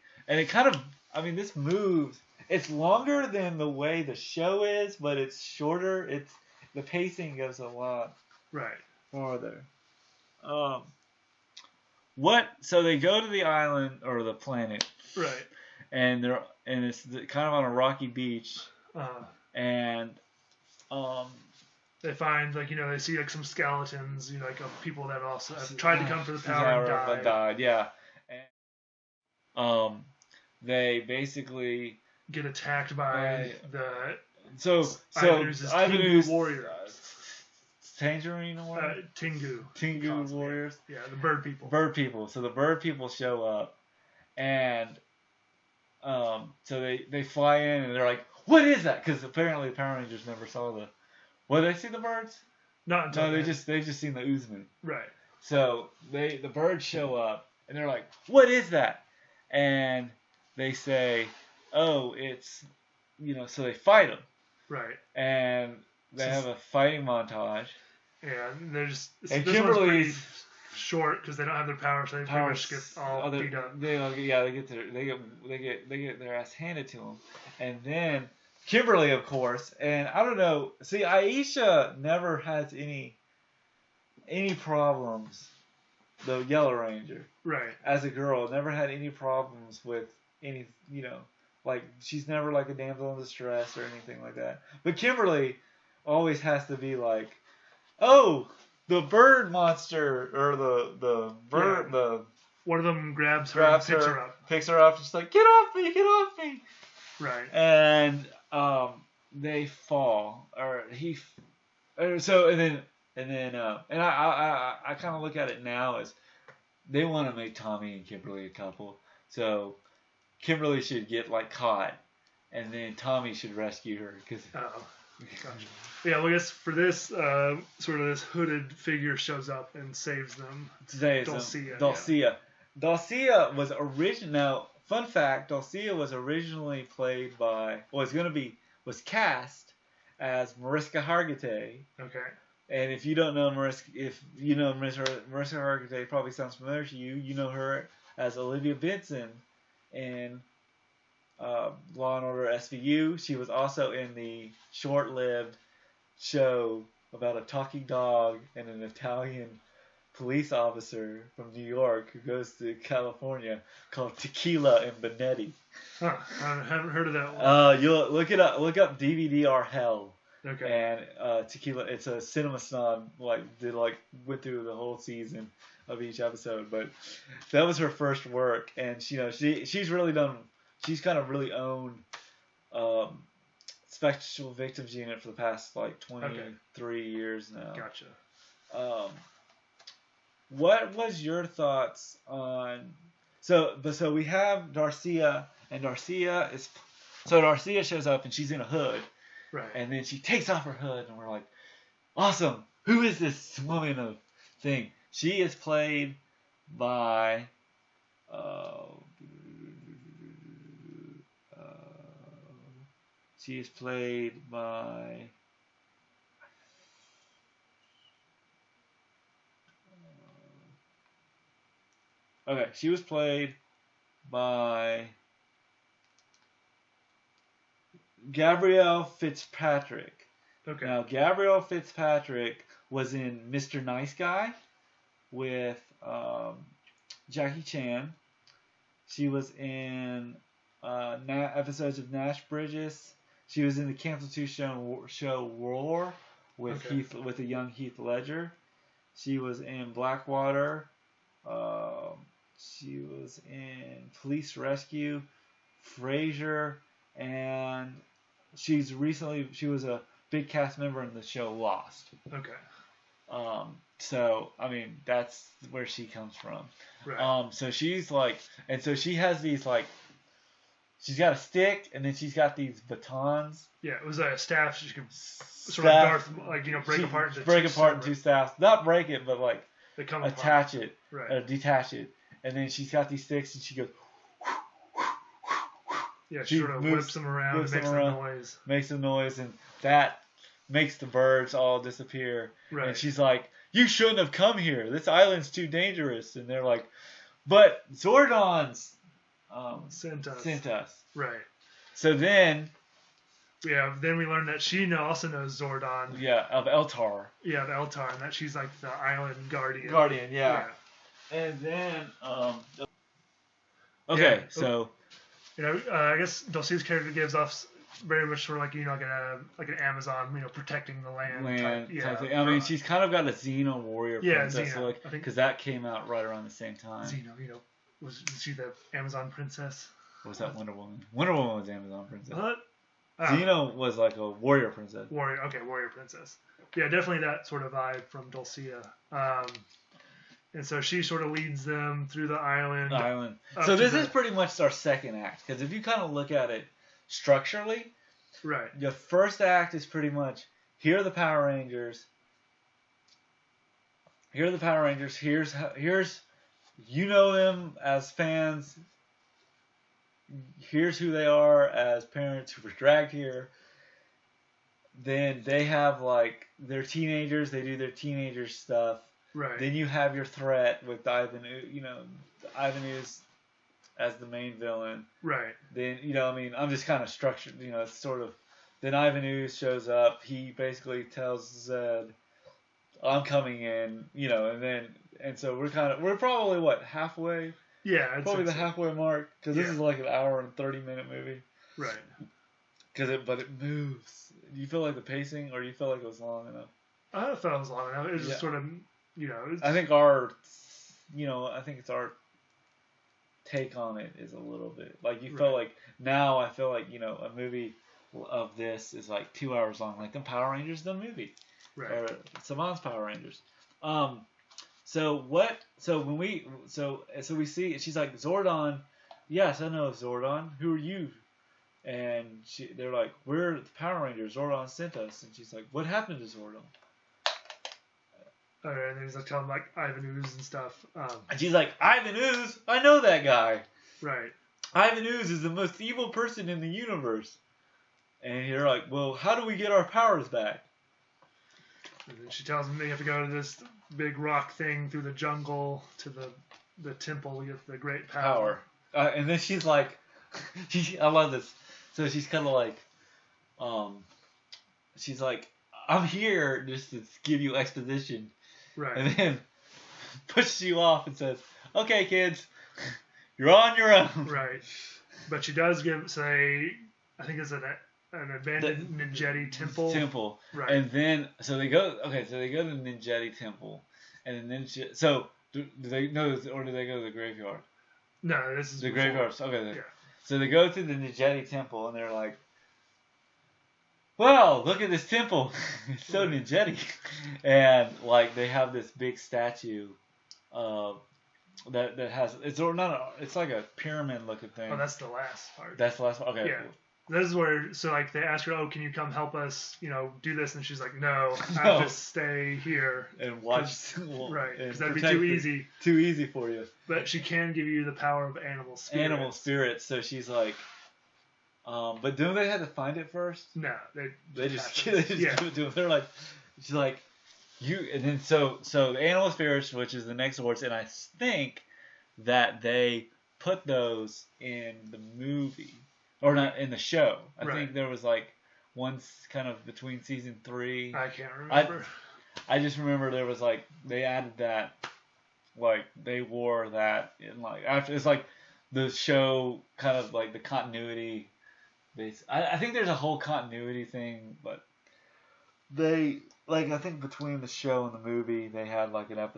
moves. It's longer than the way the show is, but it's shorter. The pacing goes a lot farther. So they go to the island or the planet. Right. And it's kind of on a rocky beach. And they find they see like some skeletons, like of people that also have tried to come for the power and died. Yeah. And they basically get attacked by the IVANOZZZ warriors. Tangerine or Tengu warriors. Yeah, the bird people. So the bird people show up, and so they fly in and they're like, "What is that?" Because apparently the Power Rangers never saw the. Well, did they see the birds? Not until they just seen the Uzman. Right. So the birds show up and they're like, "What is that?" And they say, "Oh, it's So they fight them. Right. And they have a fighting montage. Yeah, and they're just. And Kimberly's short because they don't have their power, so they pretty much get all beat up. They get their ass handed to them, and then Kimberly, of course, and I don't know. See, Aisha never has any problems. The Yellow Ranger, right? As a girl, never had any problems with any, like she's never like a damsel in distress or anything like that. But Kimberly always has to be like, oh. The bird monster, or the bird, one of them grabs her, picks her up, just like, get off me, right? And they fall, and I kind of look at it now as they want to make Tommy and Kimberly a couple, so Kimberly should get like caught, and then Tommy should rescue her because. Gotcha. Yeah, well, I guess for this, sort of this hooded figure shows up and saves them. Dulcia. Dulcia was original. Fun fact: Dulcia was originally played by. Was cast as Mariska Hargitay. Okay. And if you don't know Mariska Hargitay, probably sounds familiar to you. You know her as Olivia Benson in Law and Order SVU. She was also in the short-lived show about a talking dog and an Italian police officer from New York who goes to California called Tequila and Bonetti. Huh, I haven't heard of that one. You'll look it up. Look up DVD Hell. Okay. And Tequila. It's a cinema snob. Went through the whole season of each episode, but that was her first work, and she's really done. She's kind of really owned Special Victims Unit for the past 23 years now. Gotcha. What was your thoughts on? So we have Dulcia and Darcia shows up and she's in a hood, Right. and then she takes off her hood and we're like, awesome. Who is this woman of thing? She is played by she is played by okay, she was played by Gabrielle Fitzpatrick. Okay. Now, Gabrielle Fitzpatrick was in Mr. Nice Guy with Jackie Chan. She was in episodes of Nash Bridges. She was in the Cancel 2 show War with with a young Heath Ledger. She was in Blackwater. She was in Police Rescue, Frasier, and she was a big cast member in the show Lost. Okay. So I mean that's where she comes from. Right. So she's like, and so she has these like, she's got a stick, and then she's got these batons. Yeah, it was a staff. She could sort of break apart into two staffs. Not break it, but like they come attach apart. it, right. Detach it, and then she's got these sticks, and she goes. Yeah, she sort of whips them around and makes a noise. Makes a noise, and that makes the birds all disappear. Right. And she's like, "You shouldn't have come here. This island's too dangerous." And they're like, "But Zordon's sent us." Right. So then. Yeah, then we learn that she also knows Zordon. Yeah, of Eltar. Yeah, of Eltar, and that she's like the island guardian. Yeah. And then, okay, yeah. so. I guess Dulce's character gives off very much sort of like an Amazon, protecting the land type thing. I mean, she's kind of got a Xena warrior princess, Xena, because that came out right around the same time. Xena, was she the Amazon princess? Or was that Wonder Woman? Wonder Woman was Amazon princess. What? Xena was like a warrior princess. Warrior princess. Yeah, definitely that sort of vibe from Dulcea. And so she sort of leads them through the island. So this is pretty much our second act, because if you kind of look at it structurally, right. The first act is pretty much, here are the Power Rangers. Here's you know them as fans. Here's who they are as parents who were dragged here. Then they have like they're teenagers. They do their teenager stuff. Right. Then you have your threat with IVANOZZZ, as the main villain. Right. Then I'm just kind of structured. It's sort of. Then IVANOZZZ shows up. He basically tells Zed, "I'm coming in," and so we're probably halfway. Yeah, probably the halfway mark, because this is like an hour and 30-minute movie. Right. But it moves. Do you feel like the pacing, or do you feel like it was long enough? I felt it was long enough. It was just sort of, I think it's our take on it is a little bit like you felt like now. I feel like a movie of this is like 2 hours long, like the Power Rangers the movie, right? Or Saban's Power Rangers. So we see, she's like, Zordon, yes, I know Zordon. Who are you? And they're like, we're the Power Rangers. Zordon sent us. And she's like, what happened to Zordon? And he's like telling like IVANOZZZ and stuff. And she's like, IVANOZZZ? I know that guy. Right. IVANOZZZ is the most evil person in the universe. And you're like, well, how do we get our powers back? And then she tells them they have to go to this big rock thing through the jungle to the temple to get the great power. And then she's like, I love this. So she's kind of like, she's like, I'm here just to give you exposition. Right. And then pushes you off and says, okay, kids, you're on your own. Right. But she does say, I think it's an abandoned Ninjetti temple. Right. And then, so they go to the Ninjetti temple. And then, do they know, or do they go to the graveyard? No, this is the graveyard. Okay. Yeah. So they go to the Ninjetti temple, and they're like, well, look at this temple. It's so Ninjetti. And, like, they have this big statue of that has it's like a pyramid looking thing. Oh, that's the last part. That's the last part. Okay. Yeah. This is where, so like they ask her, oh, can you come help us, do this? And she's like, no, I have to stay here and watch. Right, because that'd be too easy. Too easy for you. But she can give you the power of animal spirits. Animal spirits. So she's like, but don't they have to find it first? No, they just give it to them. They're like, she's like, and then so the animal spirits, which is the next awards, and I think that they put those in the movie. Or not in the show. I think there was like once kind of between season 3. I can't remember. I just remember there was like they added that, like they wore that in like after it's like the show kind of like the continuity. I think there's a whole continuity thing, but they like I think between the show and the movie they had like a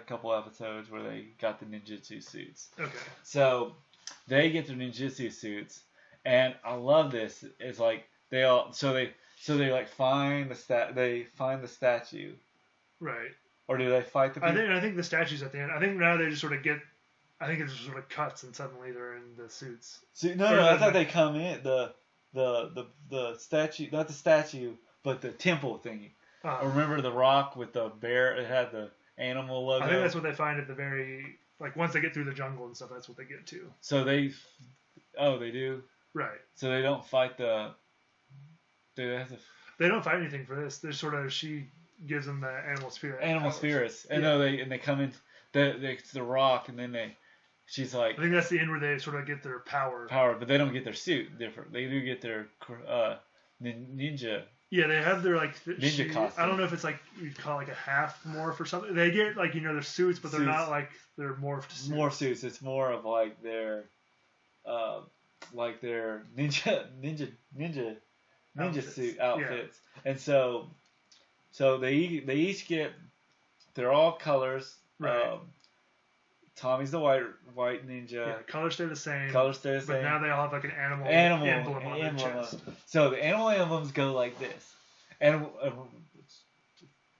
couple episodes where they got the ninjutsu suits. Okay. So. They get their ninjutsu suits, and I love this. It's like they like find the statue, right? Or do they fight the people? I think the statue's at the end. I think now they just sort of get. I think it just sort of cuts and suddenly they're in the suits. No, I thought they come in the statue, not the statue, but the temple thingy. Remember the rock with the bear? It had the animal logo. I think that's what they find at the very. Like, once they get through the jungle and stuff, that's what they get to. So they do? Right. So they don't fight they don't fight anything for this. They're sort of, she gives them the animal spirit. Animal spirits. And they come in, it's the rock, and then she's like... I think that's the end where they sort of get their power. But they don't get their suit different. They do get their ninja. Yeah, they have their like ninja costume. I don't know if it's like you'd call it like a half morph or something. They get like their suits, but they're not like their morphed suits. Morph suits. It's more of like their ninja outfits. Suit outfits. Yeah. And so they each get. They're all colors. Right. Tommy's the white ninja. Yeah, colors stay the same. But now they all have like an animal emblem on their chest. So the animal emblems go like this. And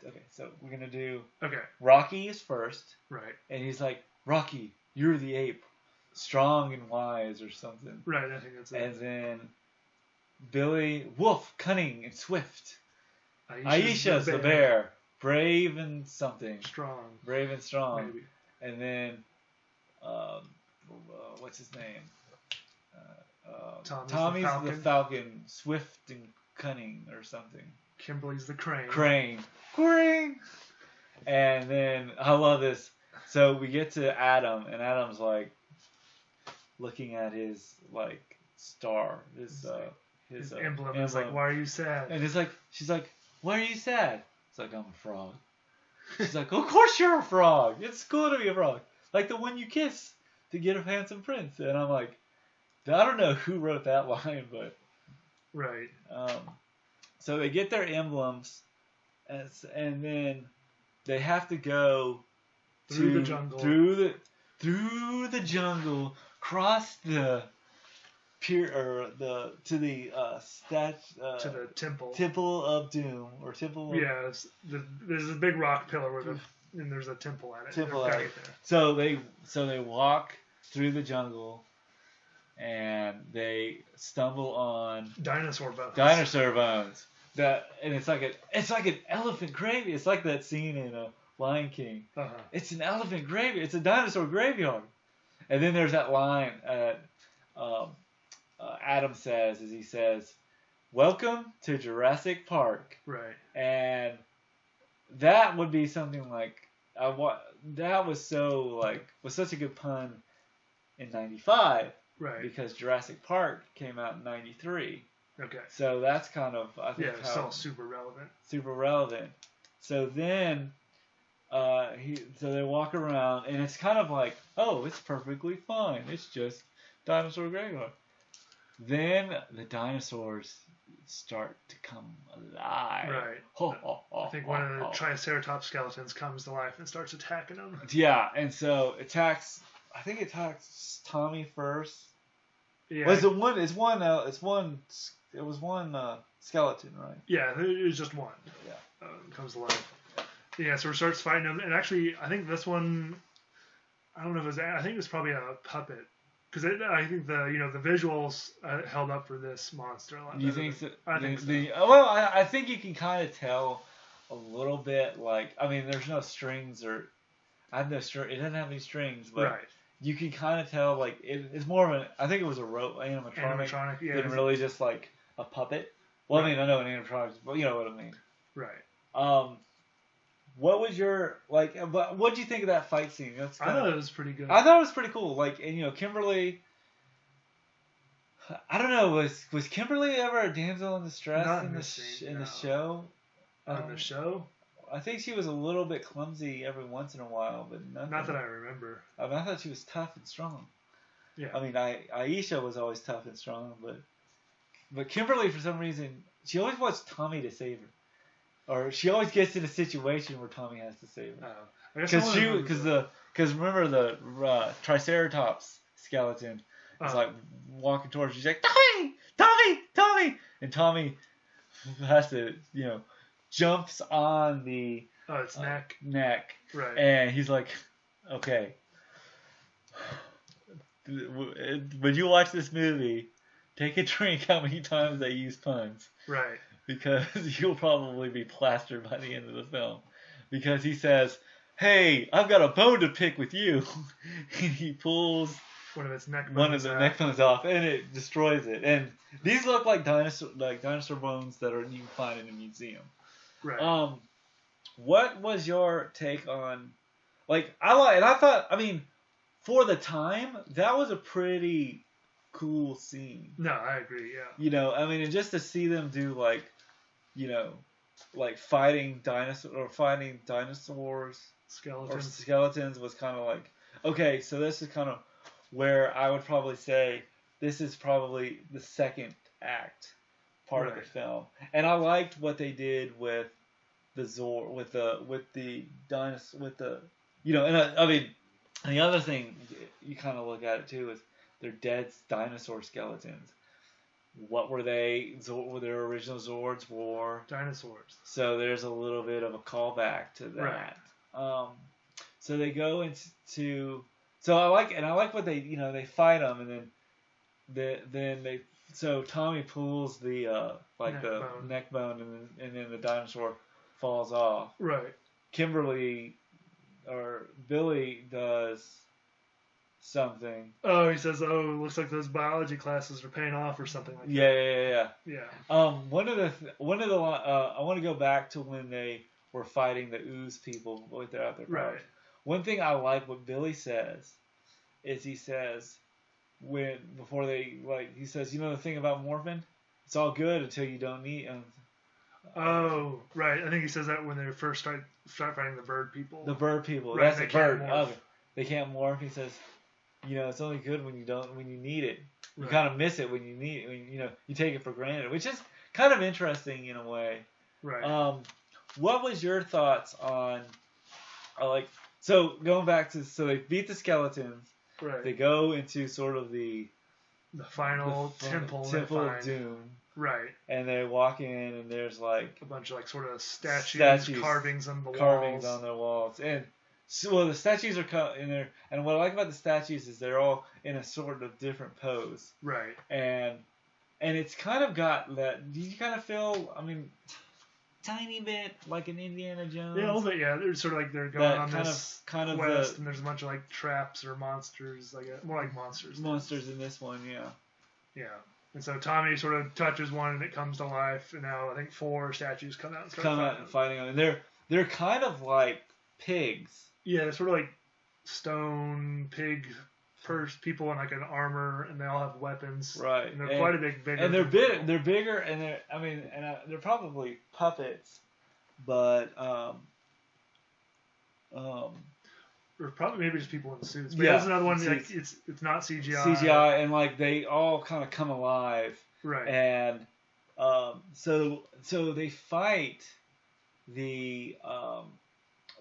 okay, so we're gonna do. Okay. Rocky is first. Right. And he's like, Rocky, you're the ape, strong and wise, or something. Right. I think that's it. And then Billy, wolf, cunning and swift. Aisha's the bear, brave and something. Strong. Brave and strong. Maybe. And then, what's his name? Tommy's the falcon, swift and cunning, or something. Kimberly's the crane. Crane. And then I love this. So we get to Adam, and Adam's like looking at his like star, his emblem. It's like, why are you sad? And she's like, why are you sad? It's like, I'm a frog. She's like, of course you're a frog. It's cool to be a frog. Like the one you kiss to get a handsome prince. And I'm like, I don't know who wrote that line, but... Right. So they get their emblems, and then they have to go through the jungle. Through the jungle, cross the pier, or to the Temple of Doom, or Temple. Yeah, there's a big rock pillar and there's a temple at it. Temple at it. So they walk through the jungle, and they stumble on dinosaur bones. And it's like an elephant graveyard. It's like that scene in Lion King. Uh-huh. It's an elephant graveyard. It's a dinosaur graveyard. And then there's that line Adam says, as he says, "Welcome to Jurassic Park." Right. And that would be something like that was such a good pun in '95. Right. Because Jurassic Park came out in '93. Okay. So that's kind of, I think, it's all super relevant. Super relevant. So then, so they walk around, and it's kind of like, oh, it's perfectly fine. It's just dinosaur graveyard. Then the dinosaurs start to come alive. Right. I think one of the Triceratops skeletons comes to life and starts attacking them. Yeah, and so it attacks Tommy first. Yeah. Was it one? It was one skeleton, right? Yeah, it was just one. Yeah. Comes to life. Yeah, so it starts fighting them, and actually, I think this one, I don't know if it was. I think it was probably a puppet. Because I think the visuals held up for this monster a lot. You think so? I think so. Well, I think you can kind of tell a little bit. Like, I mean, there's no strings or I have no string. It doesn't have any strings, but right. You can kind of tell. Like, it's more of an. I think it was a animatronic yeah, than really just like a puppet. Well, right. I mean, I know an animatronic, but you know what I mean. Right. What was your like? But what did you think of that fight scene? I thought it was pretty good. I thought it was pretty cool. Like, and Kimberly. I don't know. Was Kimberly ever a damsel in distress in the show? On the show? I think she was a little bit clumsy every once in a while, but nothing. Not that I remember. I mean, I thought she was tough and strong. Yeah. I mean, Aisha was always tough and strong, but Kimberly, for some reason, she always wants Tommy to save her, or she always gets in a situation where Tommy has to save her. Because remember the Triceratops skeleton is like walking towards her. She's like, Tommy, and Tommy has to jumps on the its neck, right? And he's like, okay, when you watch this movie, take a drink how many times they use puns, right? Because you'll probably be plastered by the end of the film. Because he says, hey, I've got a bone to pick with you. And he pulls one of the neck bones off, and it destroys it. And these look like dinosaur bones that you can find in a museum. Right. What was your take on, I thought, I mean, for the time, that was a pretty cool scene. No, I agree, yeah. I mean, and just to see them do fighting dinosaurs, skeletons was kind of like, okay, so this is kind of where I would probably say this is probably the second act part of the film. And I liked what they did with the dinosaur, I mean, and the other thing you kind of look at it too is they're dead dinosaur skeletons. What were they? Their original Zords were dinosaurs. So there's a little bit of a callback to that. Right. So they go into. So I like what they fight them, and then so Tommy pulls the neck bone, and then the dinosaur falls off. Right. Kimberly or Billy does something. Oh, he says, "Oh, it looks like those biology classes are paying off," or something like that. Yeah. One of the I want to go back to when they were fighting the ooze people with their other powers. Right. One thing I like what Billy says is he says before they he says, the thing about morphine, it's all good until you don't need. Oh, right. I think he says that when they first start fighting the bird people. The bird people. Right, That's a bird. Okay. They can't morph. He says, it's only good when you need it. You kind of miss it when you need it. When you take it for granted, which is kind of interesting in a way. Right. What was your thoughts on so going back to they beat the skeletons. Right. They go into sort of the final temple of Doom. Right. And they walk in, and there's a bunch of sort of statues, carvings on the walls. On their walls. And so, the statues are in there. And what I like about the statues is they're all in a sort of different pose. Right. And it's kind of got that. Do you kind of feel? I mean, tiny bit like an Indiana Jones. Yeah, a little bit. Yeah, they're sort of they're going on this quest, and there's a bunch of traps or monsters, more like monsters. Monsters in this one, yeah. Yeah. And so Tommy sort of touches one, and it comes to life. And now I think 4 statues come out and start fighting them. And they're kind of like pigs. Yeah, they're sort of like stone pig people in an armor, and they all have weapons. Right. And they're quite a bit bigger. And they're big. They're bigger, and they're probably puppets, but or probably maybe just people in suits. But that's another one. It's not CGI. CGI, and they all kind of come alive. Right. And so they fight the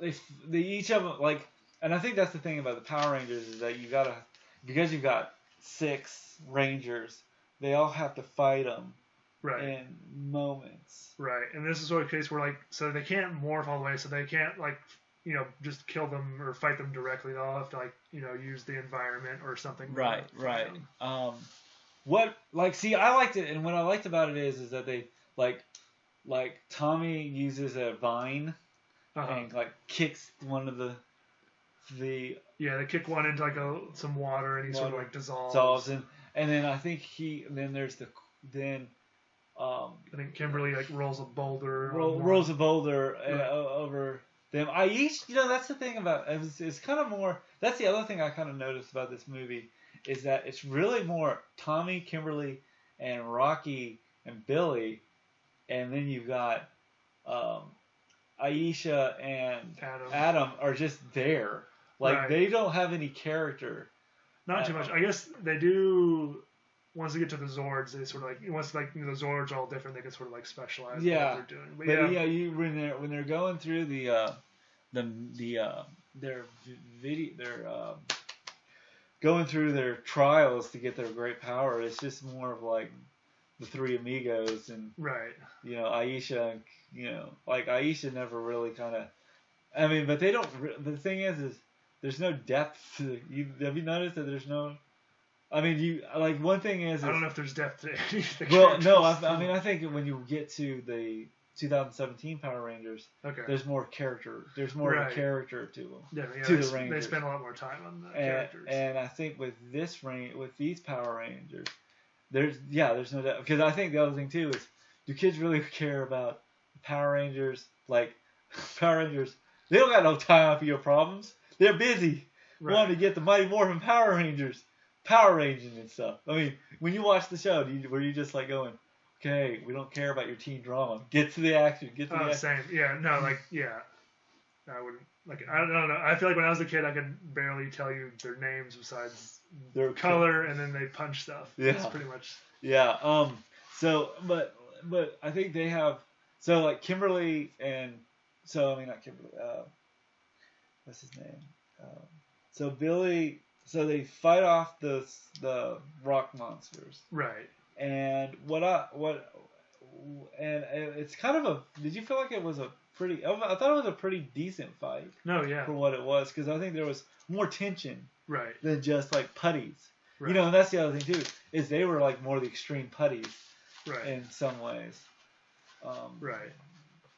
they each of them and I think that's the thing about the Power Rangers is that because you've got 6 Rangers, they all have to fight them. Right. In moments. Right. And this is sort of a case where so they can't morph all the way, so they can't just kill them or fight them directly. They'll have to like use the environment or something. Right. See, I liked it, and what I liked about it is that they like Tommy uses a vine and like kicks one of the they kick one into like some water and he sort of like dissolves. And then I think I think Kimberly like rolls a boulder over them. That's the thing about it's kind of more. That's the other thing I kind of noticed about this movie is that it's really more Tommy, Kimberly, and Rocky and Billy, and then you've got Aisha and Adam are just there. Like they don't have any character. Not too much. I guess they do. Once they get to the Zords, they sort of like once the Zords are all different, they can sort of like specialize in what they're doing. But when they're going through going through their trials to get their great power, it's just more of like the three amigos and Aisha, like Aisha never really kind of. I mean, but they don't. The thing is there's no depth to you. Have you noticed that there's no? I mean, one thing is. I don't know if there's depth to anything. Well, no, I mean, I think when you get to the 2017 Power Rangers, there's more character. There's more of a character to them. To the Rangers. They spend a lot more time on the characters. And I think with these Power Rangers, there's no depth. Because I think the other thing too is, do kids really care about Power Rangers? Like, Power Rangers, they don't got no time for your problems. They're busy wanting to get the Mighty MOrphin Power Rangers Power Ranging and stuff. I mean, when you watch the show, were you just like going, okay, we don't care about your teen drama. Get to the action. Get to the action. Same. Yeah. No. I wouldn't. Like, I don't know. I feel like when I was a kid, I could barely tell you their names besides their color, and then they punch stuff. Yeah. That's pretty much. Yeah. So, but I think they have. So like Kimberly and not Kimberly. What's his name? So Billy. So they fight off the rock monsters. Right. And it's kind of a. Did you feel like it was a pretty? I thought it was a pretty decent fight. No, yeah. For what it was, because I think there was more tension. Right. Than just like putties. Right. And that's the other thing too, is they were like more the extreme putties. Right. In some ways. Right.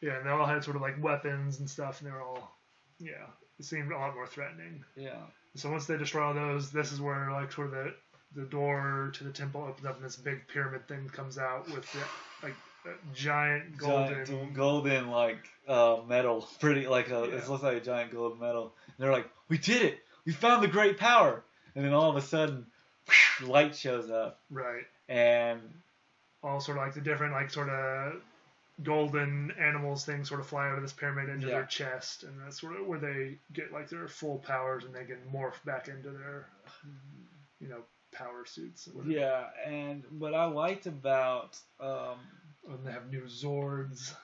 Yeah, and they all had sort of like weapons and stuff, and they were all, it seemed a lot more threatening. Yeah. So once they destroy all those, this is where like sort of the door to the temple opens up and this big pyramid thing comes out with like a giant golden like metal, pretty like it looks like a giant gold medal. And they're like, we did it, we found the great power, and then all of a sudden, light shows up. Right. And all sort of like the different like sort of golden animals things sort of fly out of this pyramid into their chest, and that's sort of where they get like their full powers and they can morph back into their power suits. Yeah, and what I liked about and they have new Zords.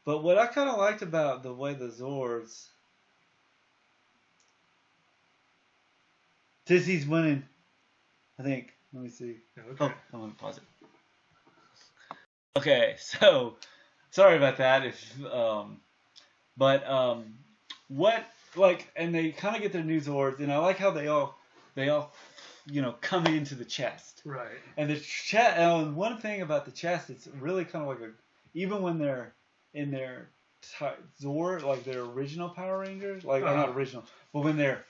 But what I kind of liked about the way the Zords, Disney's winning, I think. Let me see. Okay. Oh, I'm going to pause it. Okay, so sorry about that. And they kind of get their new Zords, and I like how they all come into the chest. Right. And the chest. And one thing about the chest, it's really kind of like even when they're in their Zord, like their original Power Rangers, like not original, but when they're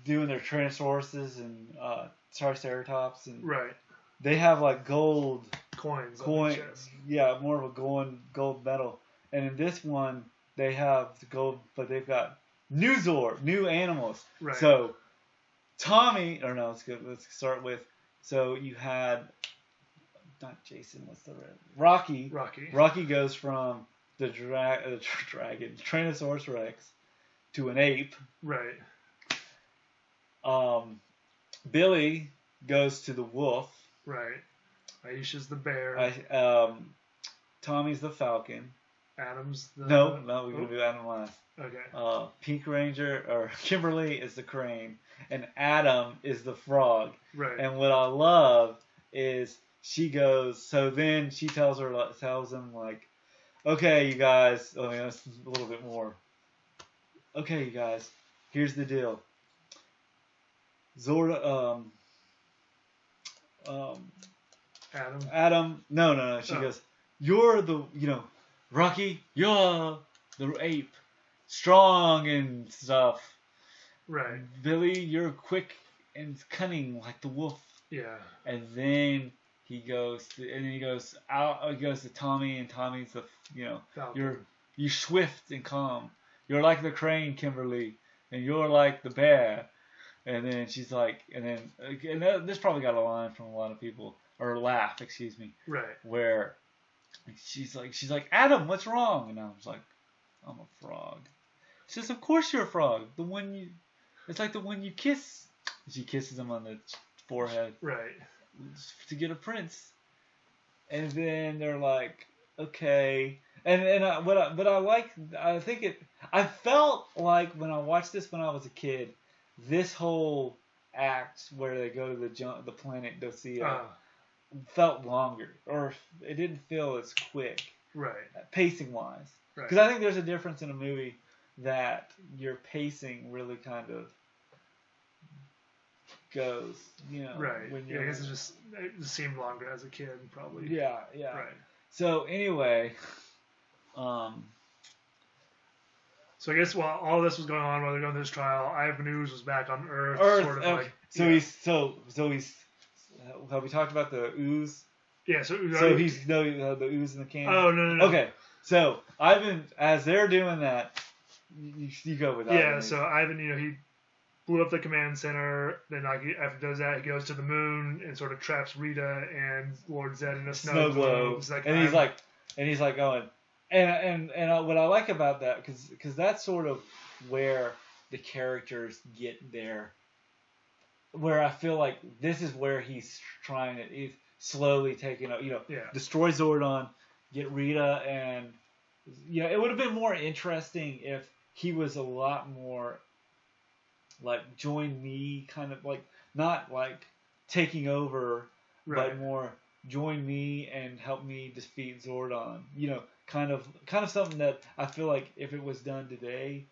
doing their Tyrannosauruses and Triceratops, and they have like gold coins. Yeah, more of a gold metal. And in this one, they have the gold, but they've got new Zord, new animals. Right. So Tommy, or no, let's start with. So you had not Jason. What's the red? Rocky. Rocky goes from the dragon, Tyrannosaurus Rex, to an ape. Right. Billy goes to the wolf. Right. Aisha's the bear. Tommy's the falcon. Adam's the... No, we're going to do Adam last. Okay. Pink Ranger, or Kimberly is the crane, and Adam is the frog. Right. And what I love is she goes, so then she tells him like, okay, you guys. I mean, that's a little bit more. Okay, you guys. Here's the deal. Zord, Adam. No. She goes, you're the, Rocky, you're the ape, strong and stuff. Right. Billy, you're quick and cunning like the wolf. Yeah. And then he goes out. He goes to Tommy, and Tommy's the, you're swift and calm. You're like the crane, Kimberly, and you're like the bear. And then she's like, this probably got a line from a lot of people, or a laugh, excuse me. Right. Where she's like, Adam, what's wrong? And I was like, I'm a frog. She says, of course you're a frog. It's like the one you kiss. She kisses him on the forehead. Right. To get a prince. And then they're like, okay. I felt like when I watched this when I was a kid, this whole act where they go to the planet Dosea felt longer, or it didn't feel as quick, right? Pacing wise, because I think there's a difference in a movie that your pacing really kind of goes, right? When I guess it just seemed longer as a kid, probably. Yeah. Right. So anyway, So I guess while all this was going on, while they're going through this trial, IVANOZZZ was back on Earth. Sort of okay. He's have we talked about the ooze? Yeah. So he's the ooze in the can. Oh no. Okay. So Ivan, as they're doing that, you go with that. Yeah. So Ivan, he blew up the command center. Then after he does that, he goes to the moon and sort of traps Rita and Lord Zed in a snow globe. He's like going. And what I like about that, because that's sort of where the characters get there, where I feel like this is where he's slowly taking, destroy Zordon, get Rita, and, it would have been more interesting if he was a lot more, like, join me, kind of, like, not, like, taking over, but more join me and help me defeat Zordon, kind of something that I feel like if it was done today,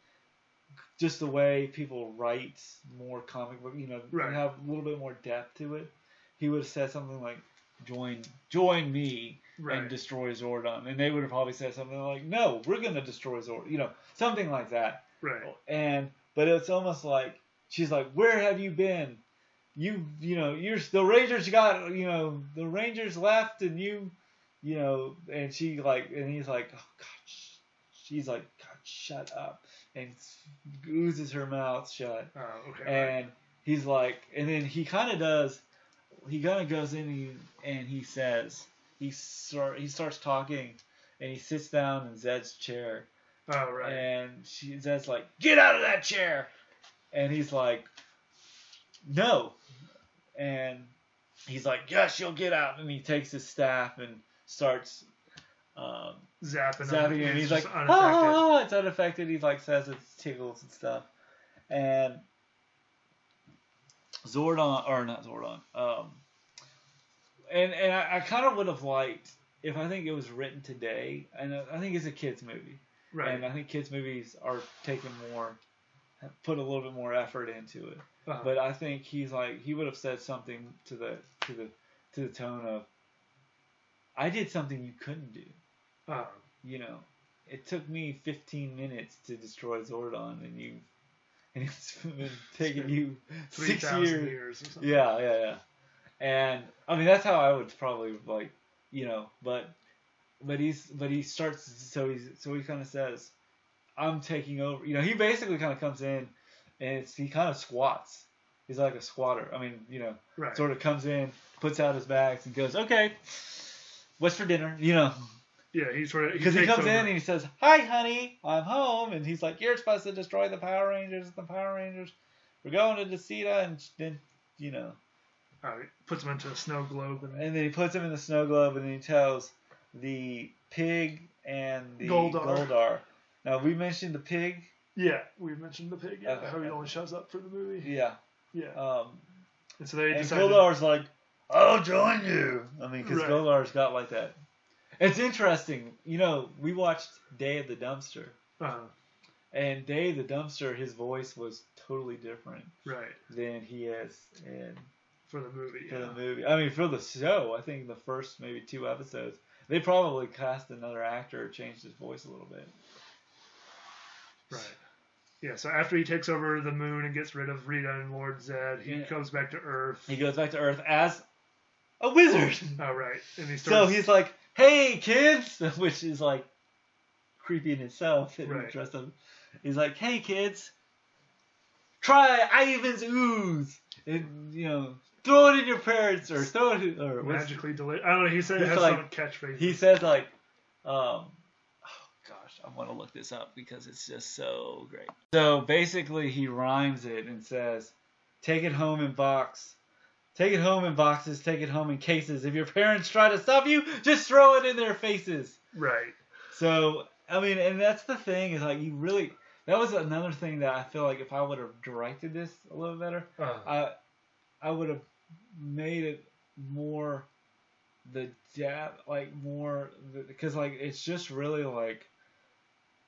just the way people write more comic book, have a little bit more depth to it, he would have said something like, join me and destroy Zordon. And they would have probably said something like, no, we're going to destroy Zordon. Something like that. Right. But it's almost like, she's like, where have you been? You're the Rangers the Rangers left and and she's like, oh God, she's like, God, shut up, and oozes her mouth shut. Oh, okay. And he's like, and then he kind of goes in and he says, he starts talking, and he sits down in Zed's chair. Oh, right. And Zed's like, get out of that chair, and he's like, no, and he's like, yes, you'll get out, and he takes his staff and starts zapping and he's like, it's unaffected. He like says it tickles and stuff. And and I kind of would have liked if I think it was written today, and I think it's a kids movie, right? And I think kids movies are put a little bit more effort into it. But I think he would have said something to the tone of, I did something you couldn't do. It took me 15 minutes to destroy Zordon, and it's been taking you 6 years or something. Yeah. And I mean, that's how I would probably but he starts, so he kind of says, I'm taking over. He basically kind of comes in, and he kind of squats. He's like a squatter. I mean, sort of comes in, puts out his bags, and goes, okay, what's for dinner? Yeah, because he comes in and he says, hi, honey, I'm home. And he's like, you're supposed to destroy the Power Rangers. We're going to Decida. And then, he puts him into a snow globe. And then he puts him in the snow globe, and then he tells the pig and the Goldar. Now, we mentioned the pig. Yeah, we mentioned the pig. Yeah, how he only shows up for the movie. Yeah. And so they Goldar's like, I'll join you. I mean, because Goldar's got like that. It's interesting. You know, we watched Day of the Dumpster. And Day of the Dumpster, his voice was totally different. Right. Than he is in... For the movie. For the movie. I mean, for the show, I think the first maybe 2 episodes, they probably cast another actor or changed his voice a little bit. Right. Yeah, so after he takes over the moon and gets rid of Rita and Lord Zed, he goes back to Earth. He goes back to Earth as a wizard. Oh, right. And he starts... So he's like, hey, kids! Which is like creepy in itself. Right. He's like, hey, kids, try IVANOZZZ! And, you know, throw it in your parents, or throw it in... Or magically delete. I don't know, he said it has some catchphrase. He says like, I want to look this up because it's just so great. So basically he rhymes it and says, take it home in box. Take it home in boxes, take it home in cases. If your parents try to stop you, just throw it in their faces. Right. So, I mean, and that's the thing, is like you really... That was another thing that I feel like if I would have directed this a little better, I would have made it more the depth, like more... Because like it's just really like...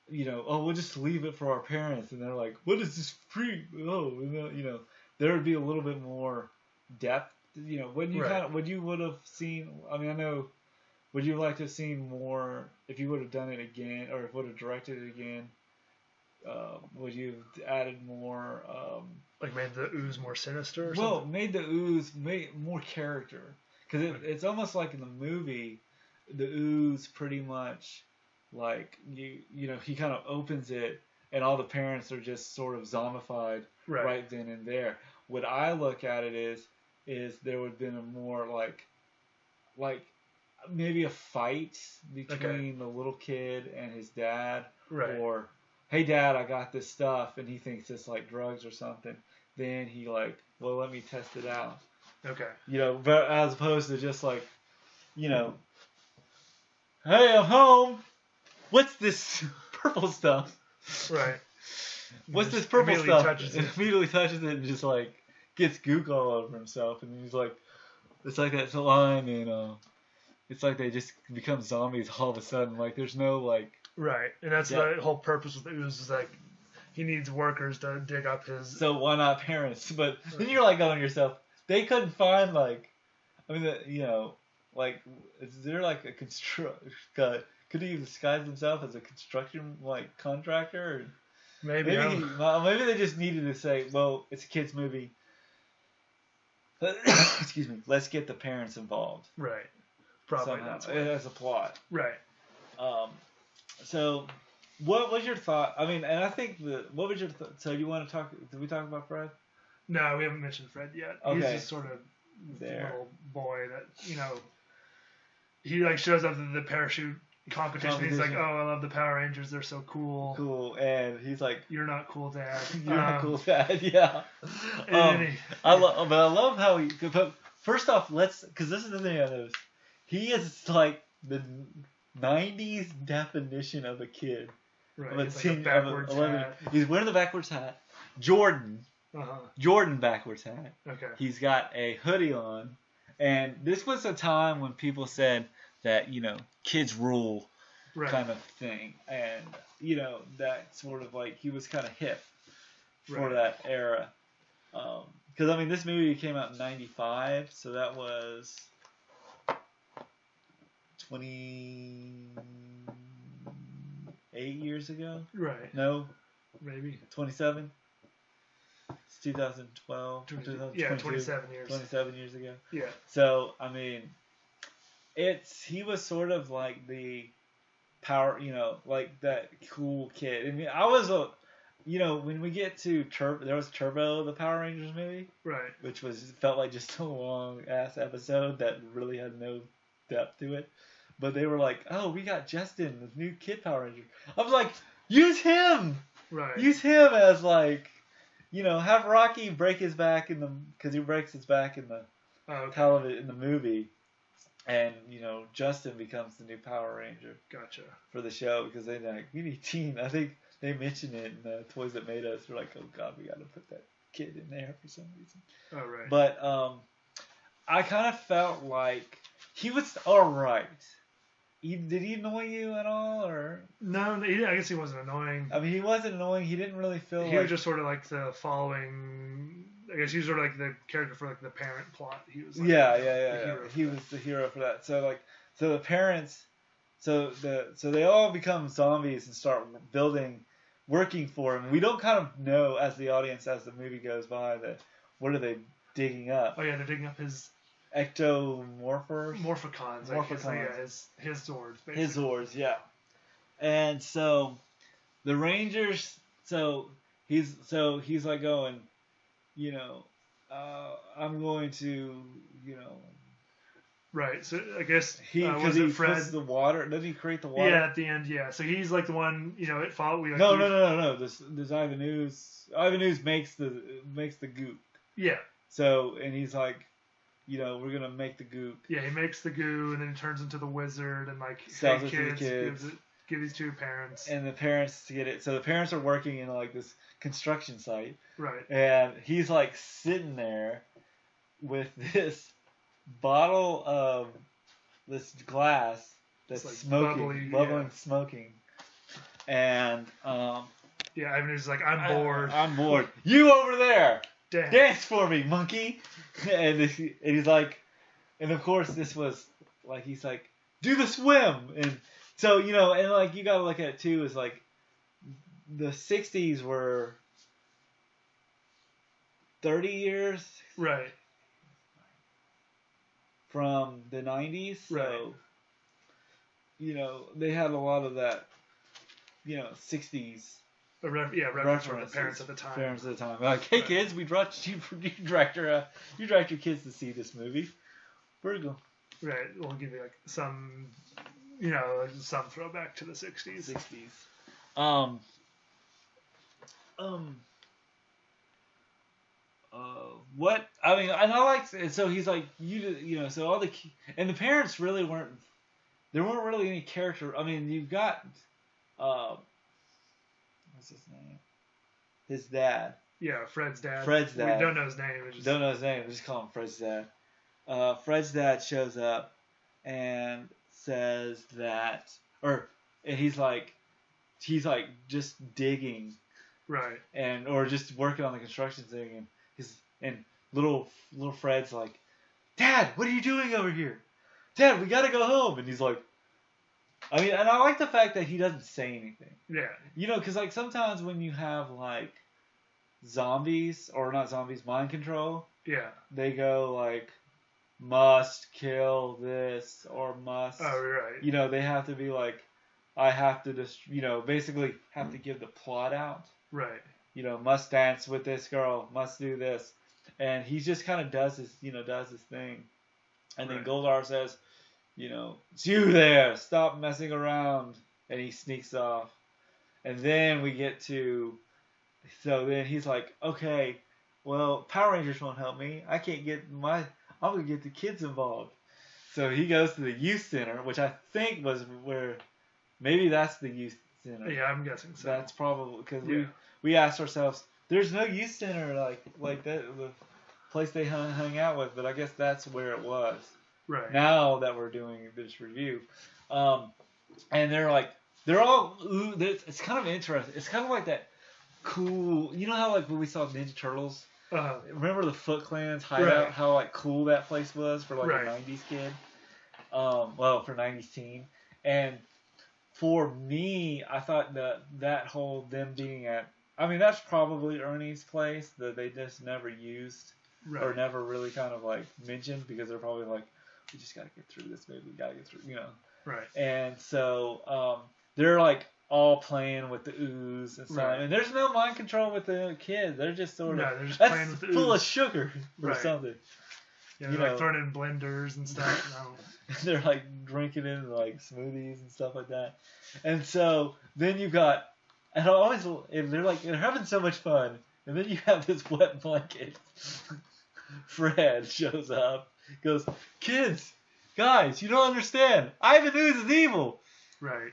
You know, oh, we'll just leave it for our parents, and they're like, "What is this freak?" Oh, and then, you know, there would be a little bit more depth. You know, when you would have seen. I mean, I know. Would you like to have seen more if you would have done it again, or if would have directed it again? Would you have added more? Like made the ooze more sinister. Or well, something? Made the ooze more character, because it's almost like in the movie, the ooze pretty much. Like, you know, he kind of opens it, and all the parents are just sort of zombified right then and there. What I look at it is there would have been a more, like maybe a fight between the little kid and his dad. Right. Or, hey, Dad, I got this stuff, and he thinks it's, like, drugs or something. Then he, like, well, let me test it out. Okay. You know, but as opposed to just, like, you know, hey, I'm home. What's this purple stuff? Right. What's this purple stuff? Immediately touches it and just like gets gook all over himself, and he's like, it's like that line, and it's like they just become zombies all of a sudden. Like there's no like. Right, and that's the whole purpose of the ooze is like he needs workers to dig up his. So why not parents? But then you're like going to yourself, they couldn't find like, I mean, you know, like is there like a could he disguise himself as a construction like contractor? Or maybe they just needed to say, well, it's a kids movie. Excuse me. Let's get the parents involved. Right. Probably that's as a plot. Right. So, what was your thought? I mean, and I think what was your so you want to talk? Did we talk about Fred? No, we haven't mentioned Fred yet. Okay. He's just sort of little boy that he like shows up at the parachute competition. He's like, oh, I love the Power Rangers. They're so cool. Cool. And he's like, you're not cool, Dad. You're not cool, Dad. Yeah. I love how he. But first off, because this is the thing I noticed. He is like the 90s definition of a kid. Right. He's like a backwards hat. He's wearing the backwards hat. Jordan backwards hat. Okay. He's got a hoodie on. And this was a time when people said that, you know, kids rule kind of thing. And, you know, that sort of like, he was kind of hip for that era. Because, I mean, this movie came out in 95, so that was 28 years ago? Right. No? Maybe. 27? It's 2012. 27 years. 27 years ago. Yeah. So, I mean, he was sort of like the power, you know, like that cool kid. I mean, I was you know, when we get to there was Turbo, the Power Rangers movie. Right. Which felt like just a long ass episode that really had no depth to it. But they were like, oh, we got Justin, the new kid Power Ranger. I was like, use him! Right. Use him as like, you know, have Rocky break his back because he breaks his back in the television, in the movie. And, you know, Justin becomes the new Power Ranger. Gotcha. For the show, because they're like, we need teen. I think they mentioned it in the Toys That Made Us. They're like, oh, God, we got to put that kid in there for some reason. Oh, right. But I kind of felt like he was all right. did he annoy you at all, or? No, I guess he wasn't annoying. I mean, he wasn't annoying. He didn't really feel. He was just sort of like the following. I guess he was sort of like the character for like the parent plot. He was. Like yeah. He was the hero for that. So the parents, so they all become zombies and start working for him. We don't kind of know as the audience as the movie goes by that what are they digging up? Oh yeah, they're digging up his ectomorphers. Morphicons. Yeah, his Zords. Basically. His Zords, yeah. And so the Rangers, so he's like going, I'm going to, Right. So I guess because he puts the water. Doesn't he create the water? Yeah, at the end. Yeah. So he's like the one. It followed. No. This IVANOZZZ makes the goop. Yeah. So and he's like, we're gonna make the goop. Yeah, he makes the goo and then he turns into the wizard and like sells it to the kids. Give these to parents. And the parents get it. So the parents are working in like this construction site. Right. And he's like sitting there with this bottle of this glass that's like smoking, bubbling, smoking. And Ivan's like, I'm bored. I'm bored. You over there, dance for me, monkey. And he's like, and of course this was like he's like, do the swim. And so and like you gotta look at it too is like the 60s were 30 years, right, from the 90s. So right. They had a lot of that 60s reference from the parents at the time. Like, hey kids, we brought you dragged your kids to see this movie. Where'd it go? Right, we'll give you like some some throwback to the 60s. What I mean, and I like, so he's like, so all the and the parents really weren't. There weren't really any character. I mean, you've got what's his name? His dad. Yeah, Fred's dad. We don't know his name. Don't know his name. We just call him Fred's dad. Fred's dad shows up and says that, and he's like just digging, right? Or just working on the construction thing, and little Fred's like, Dad, what are you doing over here? Dad, we gotta go home. And he's like, I mean, and I like the fact that he doesn't say anything. Yeah. Because like sometimes when you have like zombies, or not zombies, mind control. Yeah. They go like, must kill this, or must. Oh, right. They have to be like, I have to just, basically have to give the plot out. Right. Must dance with this girl, must do this. And he just kind of does his thing. And then Goldar says, it's you there, stop messing around. And he sneaks off. And then we get to, so then he's like, okay, well, Power Rangers won't help me. I can't get I'm going to get the kids involved. So he goes to the youth center, which I think was where, maybe that's the youth center. Yeah, I'm guessing so. That's probably, because we asked ourselves, there's no youth center like that, the place they hung out with, but I guess that's where it was. Right. Now that we're doing this review. And they're all, it's kind of interesting. It's kind of like that cool, how like when we saw Ninja Turtles? Remember the Foot Clan's hideout? Right. How like cool that place was for like a 90s kid? For 90s teen. And for me, I thought that whole them being at, I mean, that's probably Ernie's place that they just never used or never really kind of like mentioned, because they're probably like, we just got to get through this movie. We got to get through, Right. And so they're like all playing with the ooze and stuff. Right. And there's no mind control with the kids. They're just sort of, they're just playing with the ooze. Full of sugar or something. Yeah, they're like throwing in blenders and stuff. They're like drinking in like smoothies and stuff like that. And so then you got, and they're having so much fun. And then you have this wet blanket. Fred shows up, goes, kids, guys, you don't understand. IVANOZZZ is evil. Right.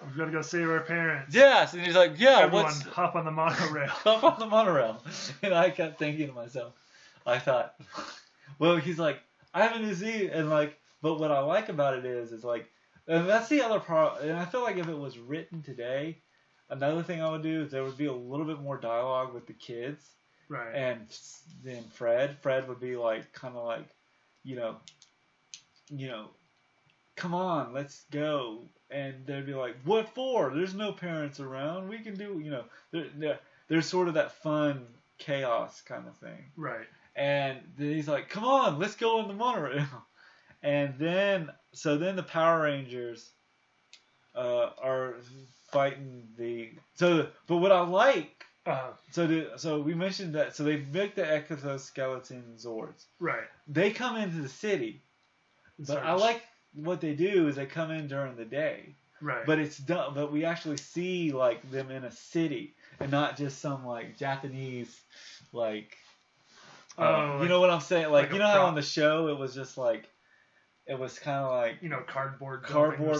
We've got to go save our parents. Yes, and he's like, yeah, everyone hop on the monorail. Hop on the monorail. And I kept thinking to myself, I thought, well, he's like, IVANOZZZ, and like, but what I like about it is like, And that's the other part. And I feel like if it was written today, another thing I would do is there would be a little bit more dialogue with the kids. Right. And then Fred would be like, kind of like, you know, come on, let's go. And they'd be like, what for? There's no parents around. We can do, there's sort of that fun chaos kind of thing. Right. And then he's like, come on, let's go in the monorail. And then the Power Rangers are fighting but what I like, so we mentioned that, so they make the exoskeleton Zords. Right. They come into the city, but I like what they do is they come in during the day. Right. But it's done. But we actually see like them in a city and not just some like Japanese like. You know what I'm saying? Like you know how on the show it was just like. It was kind of like cardboard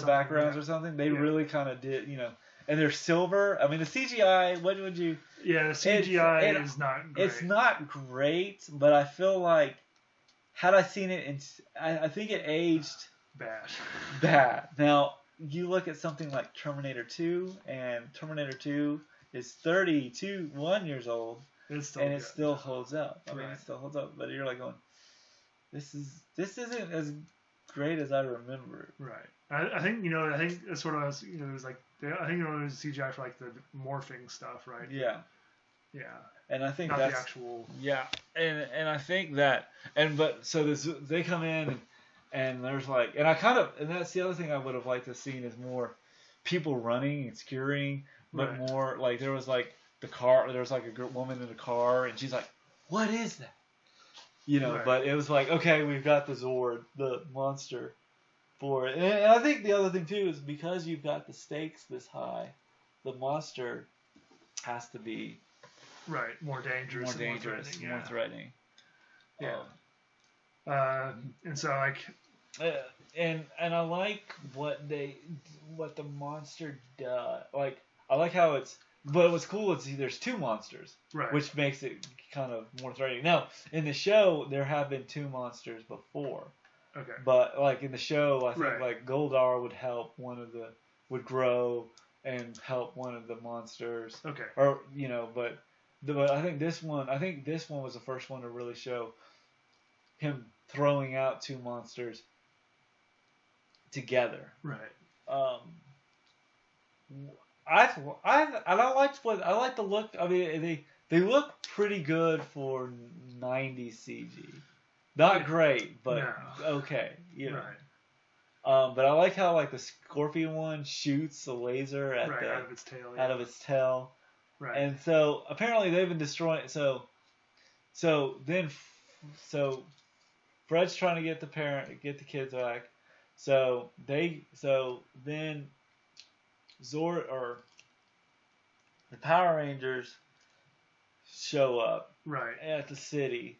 backgrounds or something. They really kind of did, and they're silver. I mean, the CGI. What would you? Yeah, the CGI is not great. It's not great, but I feel like had I seen it, I think it aged bad. Now you look at something like Terminator 2, and Terminator 2 is 31 years old, it still holds up. I mean, it still holds up. But you're like going, this isn't as great as I remember. Right. I think I think that's sort of it was like I think it was CGI for like the morphing stuff, right? Yeah. Yeah. And I think not that's the actual. Yeah, and I think that they come in and there's like and that's the other thing I would have liked to seen is more people running and scurrying, but more like there was like the car. There was like a woman in a car and she's like, "What is that?" But it was like, okay, we've got the Zord, the monster, for it. And I think the other thing, too, is because you've got the stakes this high, the monster has to be... Right, more dangerous, more threatening. Yeah. And so, like... And I like what the monster does. Like, I like how it's... But what's cool is there's two monsters, which makes it kind of more threatening. Now, in the show, there have been two monsters before. Okay. But like in the show, I think like Goldar would grow and help one of the monsters. Okay. Or but I think this one was the first one to really show him throwing out two monsters together. Right. I like the look. I mean, they look pretty good for 90s CG. Not great, but okay. Right. But I like how like the Scorpion one shoots a laser out of its tail. Out of its tail. Right. And so apparently they've been destroying. So Fred's trying to get the kids back. So then Zord or the Power Rangers show up at the city,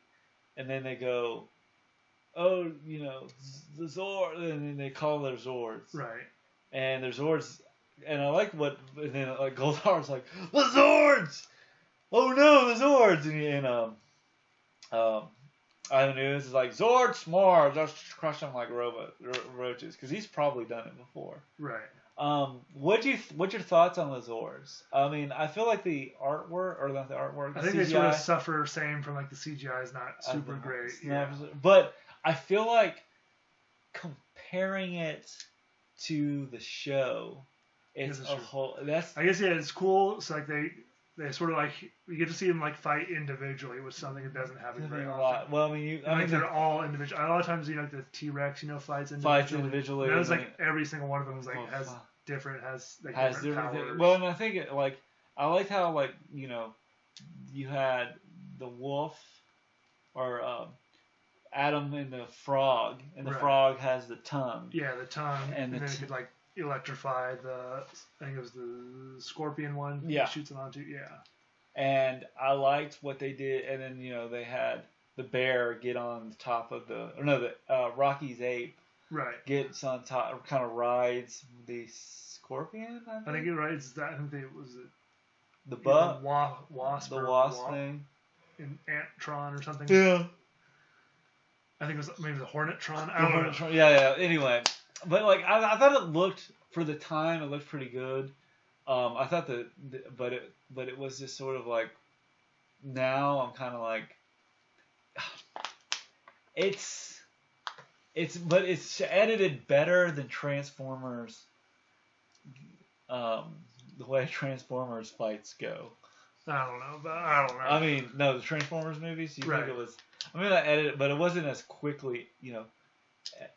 and then they go, oh, the Zord, and then they call their Zords, and their Zords, and I like and then like Goldar's like, the Zords, oh no, the Zords, and IVANOZZZ is like, Zord smart, just crush them like roaches, because he's probably done it before. Right. What's your thoughts on the Zords? I mean, I feel like the artwork, or not the artwork, I think CGI, they sort of suffer same from like the CGI is not super great. But I feel like comparing it to the show, it's a whole. I guess it's cool. So like they sort of like you get to see them like fight individually, which is something that doesn't happen very often. Well, I mean, they're all individual. A lot of times, like the T-Rex, fights individually. And it was like every single one of them was like has different powers. Well, and I think I liked how you had the wolf or Adam and the frog, and the frog has the tongue. Yeah, the tongue, and then it could like electrify I think it was the scorpion one. Yeah, shoots it onto. Yeah. And I liked what they did, and then they had the bear get on the top of Rocky's ape. Right. Gets on top, kind of rides the scorpion. I think it rides that. I think it was the wasp. The wasp thing. In Antron or something. Yeah. I think it was maybe the Hornettron. I don't know. Yeah. Anyway, but like I thought it looked for the time, it looked pretty good. I thought but it was just sort of like, now I'm kind of like, it's edited better than Transformers. The way Transformers fights go. I don't know. I mean, no, the Transformers movies. You think it was? I mean, I edited, but it wasn't as quickly. It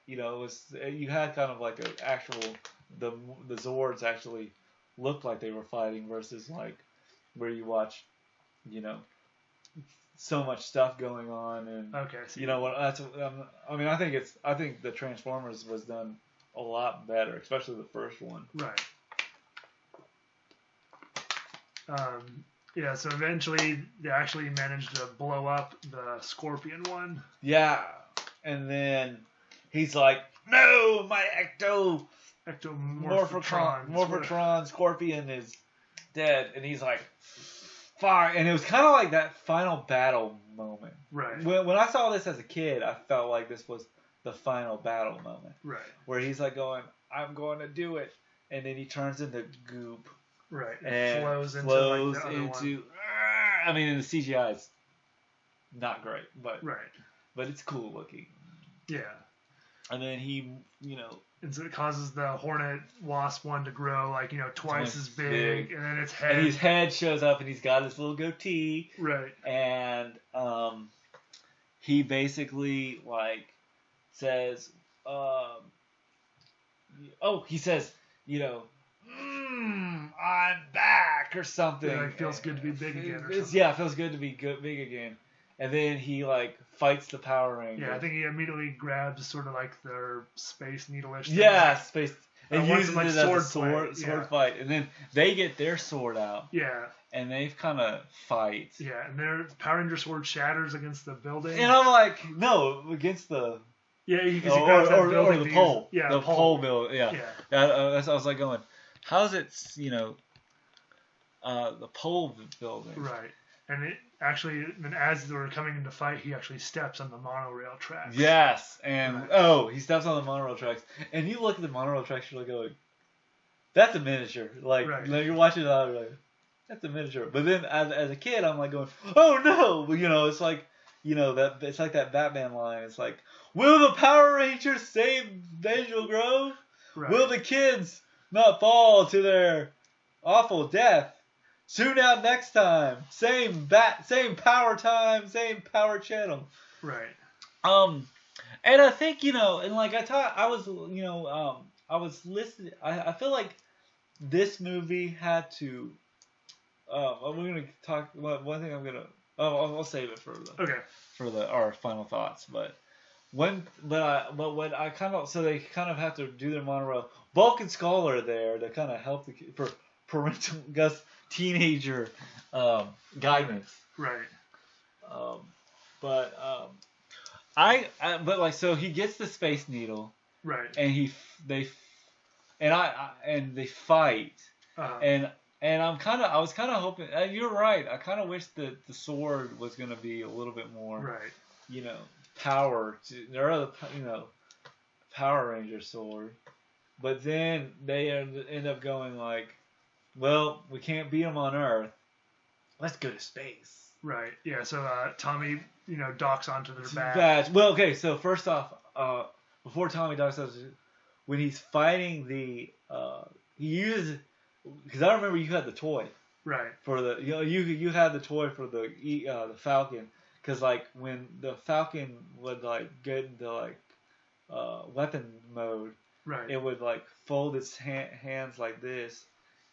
was. You had kind of like an actual. The Zords actually looked like they were fighting versus like where you watch, so much stuff going on and what that's. I mean, I think the Transformers was done a lot better, especially the first one. Right. Yeah, so eventually they actually managed to blow up the Scorpion one. Yeah, and then he's like, "No, my Morphotron Scorpion is dead," and he's like, "Fire!" And it was kind of like that final battle moment. Right. When I saw this as a kid, I felt like this was the final battle moment. Right. Where he's like going, "I'm going to do it," and then he turns into goop. Right. And flows into like the other one. I mean, the CGI is not great, but right. But it's cool looking. Yeah. And then he, and so it causes the Hornet Wasp one to grow like twice as big, and then its head. And his head shows up, and he's got his little goatee. Right. And he basically like says, he says, I'm back or something. Yeah, it feels good to be big again. Or something. Yeah, it feels good to be big again. And then he like fights the Power Ranger. Yeah, I think he immediately grabs sort of like their space needle-ish thing. Yeah, space. And uses like it as a sword fight. And then they get their sword out. Yeah. And they kind of fight. Yeah, and their Power Ranger sword shatters against the building. And I'm like, no, against the. Yeah, because he grabs that building. Or the pole. Yeah, the pole building. Yeah. I was like going, how's it, the pole building. Right. And it actually, then as they were coming into fight, he actually steps on the monorail tracks. Yes. And, he steps on the monorail tracks. And you look at the monorail tracks, you're like going, that's a miniature. Like, you're watching it out, you're like, that's a miniature. But then as a kid, I'm like going, oh no! It's like, it's like that Batman line. It's like, will the Power Rangers save Visual Grove? Right. Will the kids not fall to their awful death? Tune out next time. Same power time, same power channel. Right. And I think, and like I was listening. I feel like this movie had to. We're gonna talk. One thing I'm gonna. I'll save it for our final thoughts. But when I kind of, so they kind of have to do their monorail. Bulk and Skull are there to kind of help for parental teenager guidance. Right. So he gets the Space Needle. Right. And they fight. Uh-huh. And I was kind of hoping. You're right. I kind of wish that the sword was going to be a little bit more. Right. Power to Power Ranger sword. But then they end up going like, well, we can't beat them on Earth. Let's go to space. Right. Yeah. So Tommy, docks onto their badge. Well, okay. So first off, before Tommy docks onto, when he's fighting he uses, because I remember you had the toy. Right. For the you had the toy for the Falcon, because like when the Falcon would like get into like weapon mode. Right. It would like fold its hands like this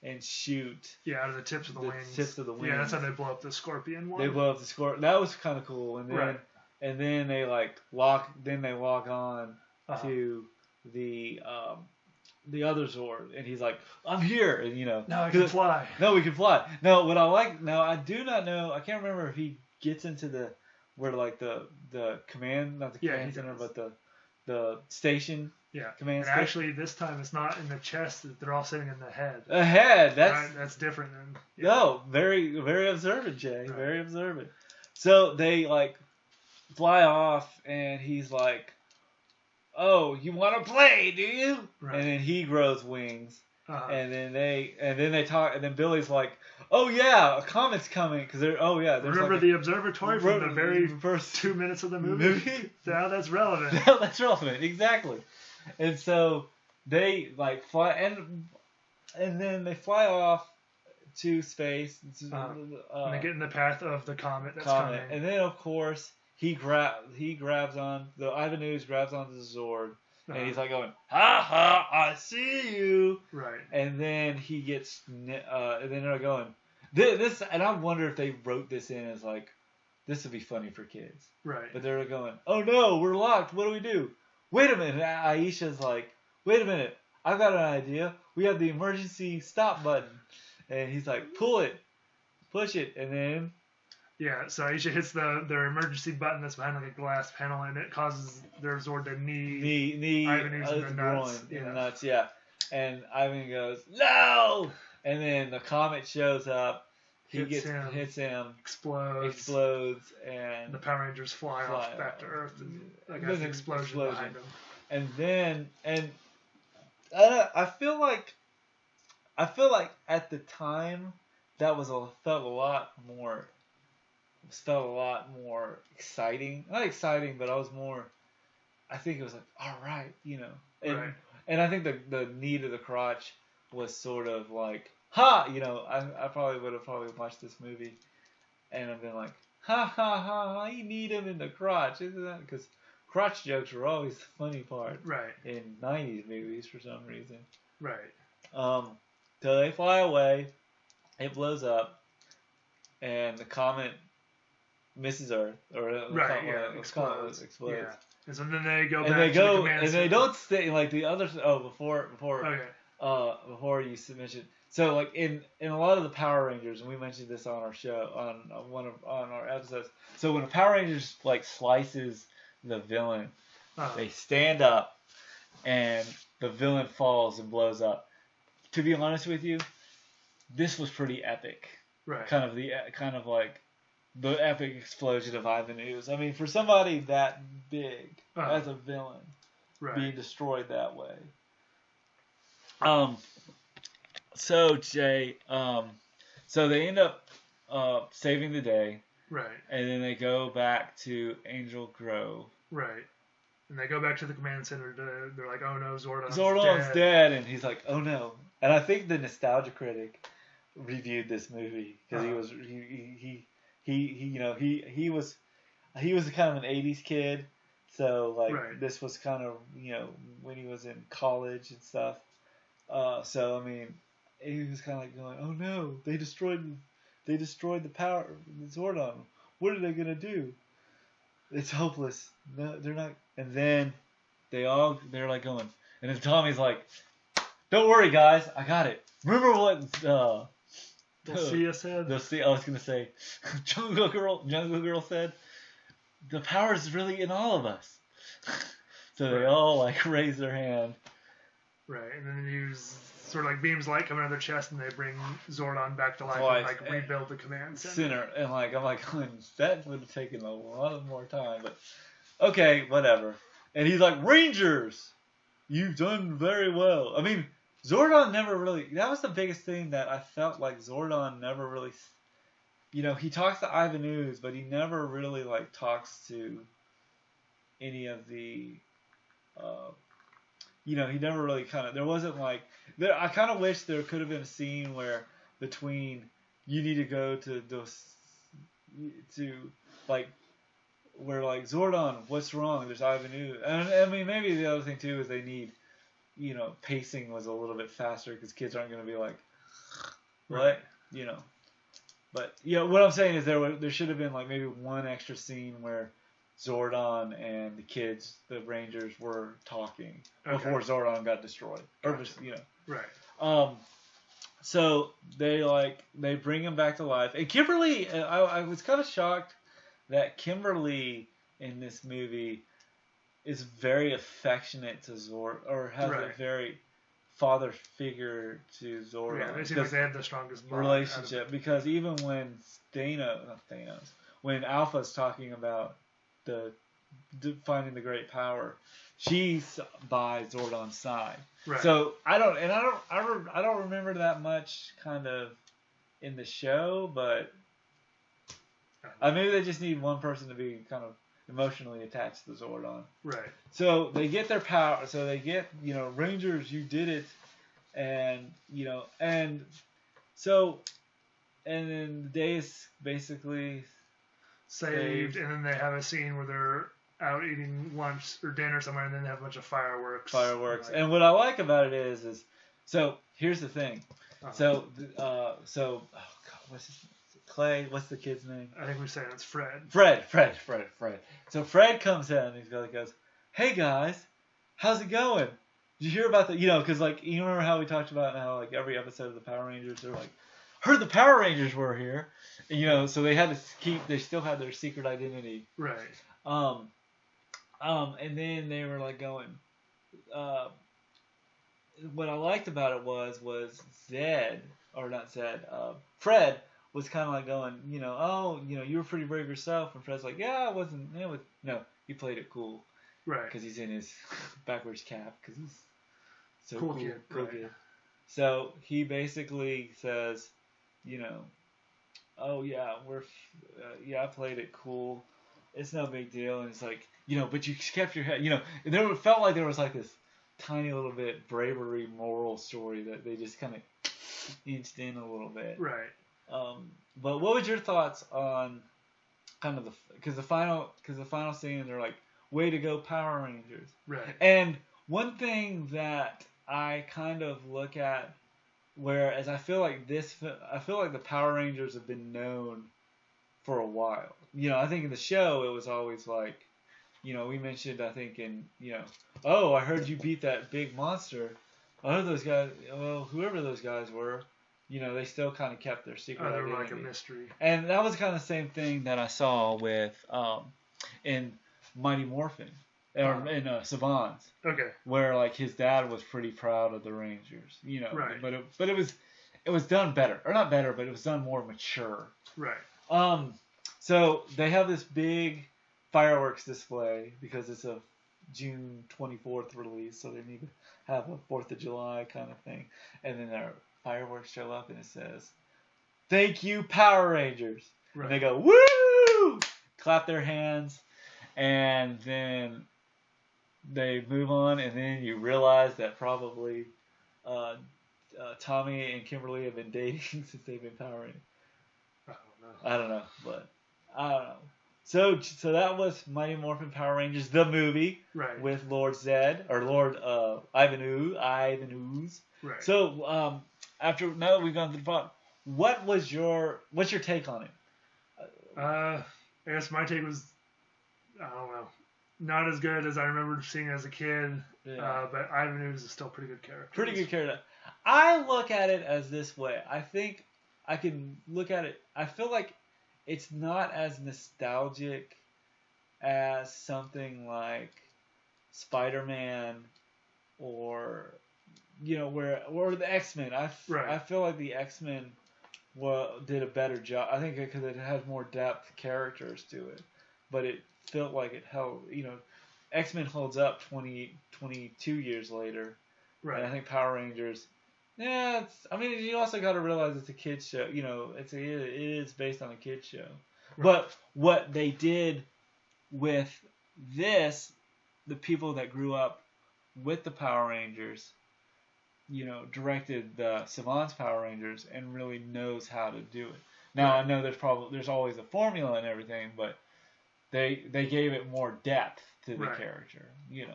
and shoot. Yeah, out of the tips of the wings. Tips of the wings. Yeah, that's how they blow up the Scorpion one. They blow up the Scorpion. That was kind of cool. And then and then they like walk. Then they walk on to the other Zord, and he's like, "I'm here," and now I can fly. No, we can fly. No, what I like now, I do not know. I can't remember if he gets into the command, not the command center, but the station. Yeah, and actually this time it's not in the chest; they're all sitting in the head. The head, that's different than. Yeah. No, very very observant, Jay. Right. Very observant. So they like fly off, and he's like, "Oh, you want to play, do you?" Right. And then he grows wings. Uh-huh. And then they talk, and then Billy's like, "Oh yeah, a comet's coming," because there's remember like the observatory from the very first 2 minutes of the movie? Now that's relevant. Now that's relevant, exactly. And so they like fly, and then they fly off to space. And they get in the path of the comet that's coming. And then of course he grabs on the IVANOZZZ grabs onto the Zord. And he's like going, "Ha ha! I see you." Right. And then he gets, and then they're going, this, and I wonder if they wrote this in as like, this would be funny for kids. Right. But they're going, "Oh no, we're locked. What do we do?" Wait a minute. Aisha's like, "Wait a minute. I've got an idea. We have the emergency stop button." And he's like, "Pull it, push it," and then. Yeah, so Aisha hits their emergency button that's behind like a glass panel, and it causes their Zord to knee IVANOZZZ in the nuts. In the nuts, yeah. And Ivan goes, "No!" And then the comet shows up. Hits him, explodes, and the Power Rangers fly off back to Earth, and like has an explosion behind them. And then, I feel like at the time that felt a lot more exciting. Not exciting, but I think it was like, all right, you know. Right. And I think the need of the crotch was sort of like, ha, you know, I probably would have watched this movie and I've been like, ha ha ha, you need him in the crotch, isn't that? Because crotch jokes were always the funny part. Right. In 90s movies for some reason. Right. So they fly away, it blows up, and the comet misses Earth, or explodes. Yeah. And so then they go and back to the command and center. they don't stay like the others. Oh, before okay. You mentioned, so like in a lot of the Power Rangers, and we mentioned this on our show on our episodes. So when a Power Rangers like slices the villain, they stand up, and the villain falls and blows up. To be honest with you, this was pretty epic. Right. Kind of like the epic explosion of IVANOZZZ. I mean, for somebody that big as a villain, being destroyed that way. So Jay, so they end up saving the day. Right. And then they go back to Angel Grove. Right. And they go back to the command center. They're like, "Oh no, Zordon's dead," and he's like, "Oh no." And I think the Nostalgia Critic reviewed this movie because he was kind of an 80s kid, so like this was kind of, you know, when he was in college and stuff. So I mean, he was kind of like going, "Oh no, they destroyed the power Zordon. What are they gonna do? It's hopeless. No, they're not." And then they're like going, and then Tommy's like, "Don't worry, guys, I got it. Remember what Dulcia said?" I was gonna say, Jungle Girl said, "The power is really in all of us." So they all like raise their hand. Right, and then use sort of like beams light coming out of their chest, and they bring Zordon back to life and like rebuild the command center. And like I'm like, that would have taken a lot more time, but okay, whatever. And he's like, "Rangers, you've done very well." I mean, Zordon never really. That was the biggest thing that I felt like Zordon never really. You know, he talks to IVANOZZZ, but he never really like talks to any of the. You know, he never really kind of. There wasn't like. I kind of wish there could have been a scene where between you need to go to those like. Where like, "Zordon, what's wrong? There's IVANOZZZ." And I mean, maybe the other thing too is they need, you know, pacing was a little bit faster because kids aren't going to be like, "What?" You know. But yeah, what I'm saying is there should have been like maybe one extra scene where Zordon and the kids, the Rangers, were talking before Zordon got destroyed. Gotcha. You know. Right. So they bring him back to life, and Kimberly, I was kind of shocked that Kimberly in this movie is very affectionate to Zord, or has a very father figure to Zordon. Yeah, they seem like they had the strongest relationship, because even when when Alpha's talking about the finding the great power, she's by Zordon's side. Right. So I don't remember that much kind of in the show, but maybe they just need one person to be kind of emotionally attached to Zordon. Right. So they get their power. So they get, Rangers, you did it, and and so, and then the day is basically saved, and then they have a scene where they're out eating lunch or dinner somewhere, and then they have a bunch of fireworks. And what I like about it is so here's the thing. Oh God, what's his name? Clay, what's the kid's name? I think we're saying it's Fred. Fred. So Fred comes in and he goes, "Hey guys, how's it going? Did you hear about the, because you remember how we talked about how every episode of the Power Rangers they're like, heard the Power Rangers were here, and, so they had to they still had their secret identity. Right. And then they were going, what I liked about it was Fred was kind of going, you were pretty brave yourself, and Fred's like, yeah, I wasn't, no, he played it cool. Right. Because he's in his backwards cap, because he's so cool kid. Kid. So he basically says, oh yeah, I played it cool. It's no big deal. And it's like, but you kept your head, and there felt like there was this tiny little bit bravery moral story that they just kind of inched in a little bit. Right. But what was your thoughts on kind of because the final scene, they're like, way to go, Power Rangers. Right. And one thing that I kind of look at, whereas I feel like the Power Rangers have been known for a while. I think in the show it was always we mentioned, I think oh, I heard you beat that big monster. I heard those guys, well, whoever those guys were, they still kind of kept their secret identity. They were like a mystery. And that was kind of the same thing that I saw with in Mighty MOrphin or in Savants. Okay. Where his dad was pretty proud of the Rangers, Right. But it was done better, or not better, but it was done more mature. Right. So they have this big fireworks display because it's a June 24th release, so they need to have a 4th of July kind of thing. And then their fireworks show up and it says, "Thank you, Power Rangers." Right. And they go, "Woo!" Clap their hands, and then they move on, and then you realize that probably Tommy and Kimberly have been dating since they've been Power Rangers. I don't know. So that was Mighty MOrphin Power Rangers, the movie, right, with Lord Zedd, or Lord IVANOZZZ. Right. So now that we've gone through the plot, what's your take on it? I guess my take was, I don't know, not as good as I remember seeing as a kid. Yeah. But IVANOZZZ is still a pretty good character. Pretty good character. I look at it as this way. I think I can look at it. I feel like it's not as nostalgic as something like Spider-Man or the X-Men. I feel like the X-Men did a better job. I think because it has more depth characters to it, but it felt like it held. X-Men holds up 22 years later. Right. And I think Power Rangers. Yeah, you also got to realize it's a kids show. It is based on a kids show. Right. But what they did with this, the people that grew up with the Power Rangers, directed the Savants Power Rangers and really knows how to do it. Now right. I know there's always a formula and everything, but they gave it more depth to the right. character. Yeah.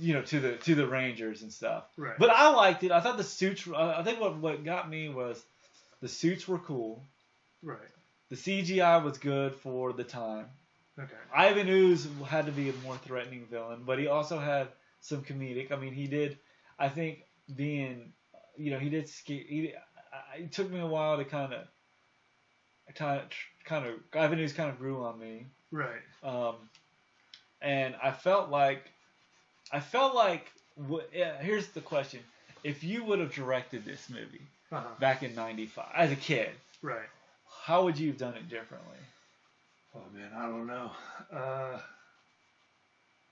To the Rangers and stuff. Right. But I liked it. I thought the suits. I think what got me was the suits were cool. Right. The CGI was good for the time. Okay. IVANOZZZ had to be a more threatening villain, but he also had some comedic. He did. I think being, he did. It took me a while to kind of. IVANOZZZ kind of grew on me. Right. And I felt like. Here's the question: if you would have directed this movie back in '95 as a kid, right? How would you have done it differently? Oh man, I don't know.